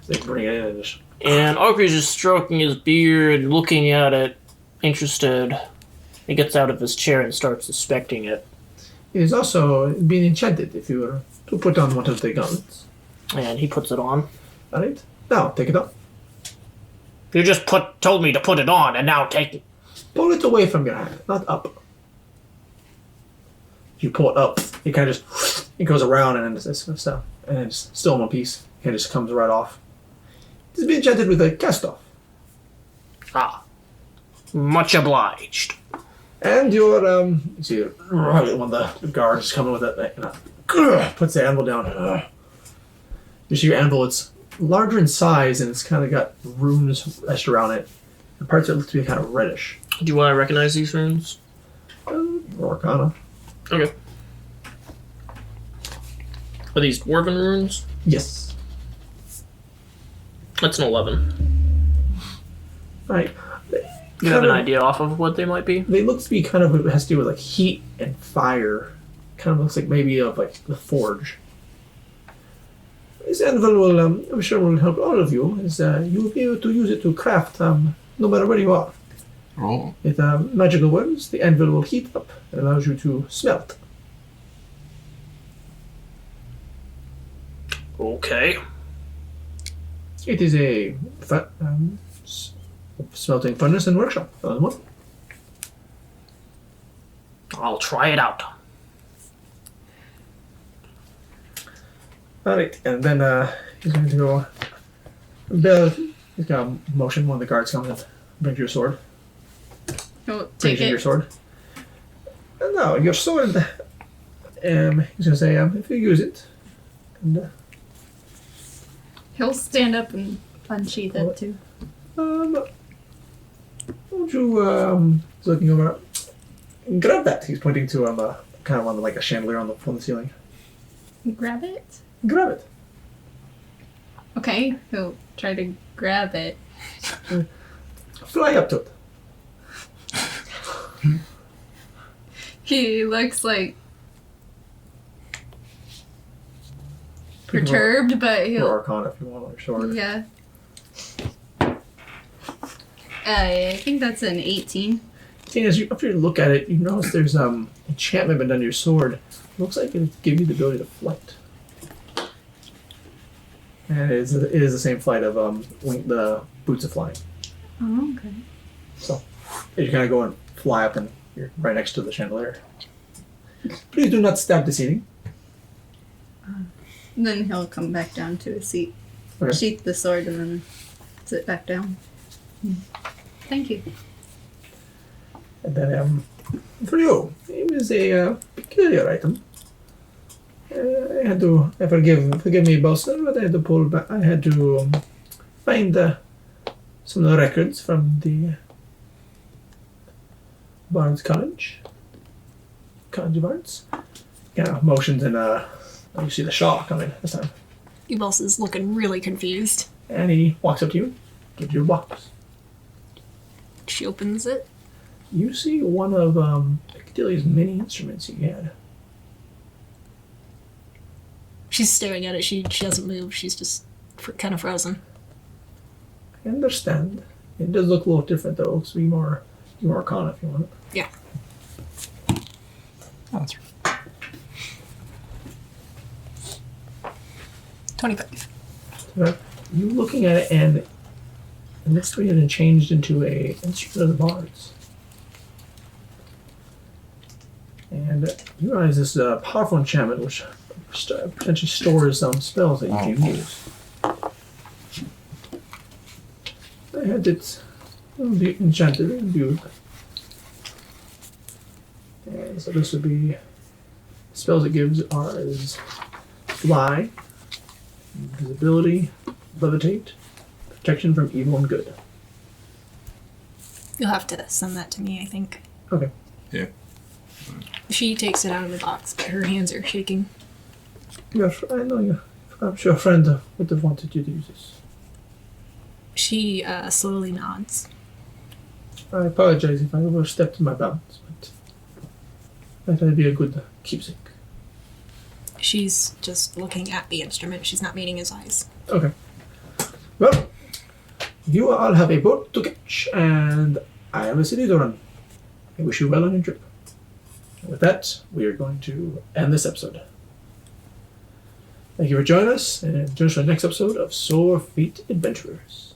So they bring it in and just... And Ogre's just stroking his beard, looking at it, interested. He gets out of his chair and starts inspecting it. It is also being enchanted if you were to put on one of the guns. And he puts it on. Alright. Now, take it off. You just told me to put it on, and now take it. Pull it away from your hand, not up. You pull it up, it kind of just... It goes around and then it's still in one piece. It just comes right off. It's been enchanted with a cast-off. Ah. Much obliged. And your, you see one of the guards is coming with it, puts the anvil down. You see your anvil, it's larger in size and it's kind of got runes etched around it. The parts of it look to be kind of reddish. Do you want to recognize these runes? Arcana. Okay. Are these dwarven runes? Yes. That's an 11. Right. You have an idea off of what they might be? They look to be kind of, it has to do with like heat and fire. Kind of looks like maybe of like the forge. This anvil will, I'm sure will help all of you, as you will be able to use it to craft no matter where you are. Oh. With magical words, the anvil will heat up. It allows you to smelt. Okay. It is a smelting furnace and workshop. I'll try it out. Alright, and then he's going to go. Bill, he's got a motion. One of the guards comes and brings you a sword. Oh, Brings take you it. your sword. No, your sword. He's going to say, if you use it. And, He'll stand up and unsheath it too. won't you, he's looking over. Grab that. He's pointing to kind of on like a chandelier on the ceiling. Grab it? Grab it. Okay, he'll try to grab it. Fly up to it. He looks like perturbed, but Or he'll. Arcana if you want on your sword. Yeah. I think that's an 18. Seeing as you, after you look at it, you notice there's enchantment been done to your sword. It looks like it gives you the ability to flight. And it is the same flight of the boots of flying. Oh, okay. So you kind of go and fly up, and you're right next to the chandelier. Please do not stab the ceiling. Then he'll come back down to his seat, Okay. sheath the sword, and then sit back down. Thank you. And then for you, it was a peculiar item. I had to forgive me, Bowser, but I had to pull back. I had to find some of the records from the Barnes College of Arts. Yeah, motions and you see the Shaw coming this time, Ebos is looking really confused. and he walks up to you, gives you a box. She opens it. You see one of Piccadilly's many instruments he had. She's staring at it. She doesn't move. She's just kind of frozen. I understand. It does look a little different though. It looks to be more Arcana if you want it. Yeah. Oh, that's right. 25. You looking at it, and the mystery had been changed into a instrument of the bards. And you realize this is a powerful enchantment which potentially stores spells that you can use. I had it be enchanted and imbued. And so this would be spells it gives is fly, invisibility, levitate, protection from evil and good. You'll have to send that to me, I think. Okay. Yeah. She takes it out of the box, but her hands are shaking. I know you. I'm sure a friend would have wanted you to use this. She slowly nods. I apologize if I overstepped my bounds, but I thought it'd be a good keepsake. She's just looking at the instrument. She's not meeting his eyes. Okay. Well, you all have a boat to catch, and I have a city to run. I wish you well on your trip. And with that, we are going to end this episode. Thank you for joining us, and join us for the next episode of Sore Feet Adventurers.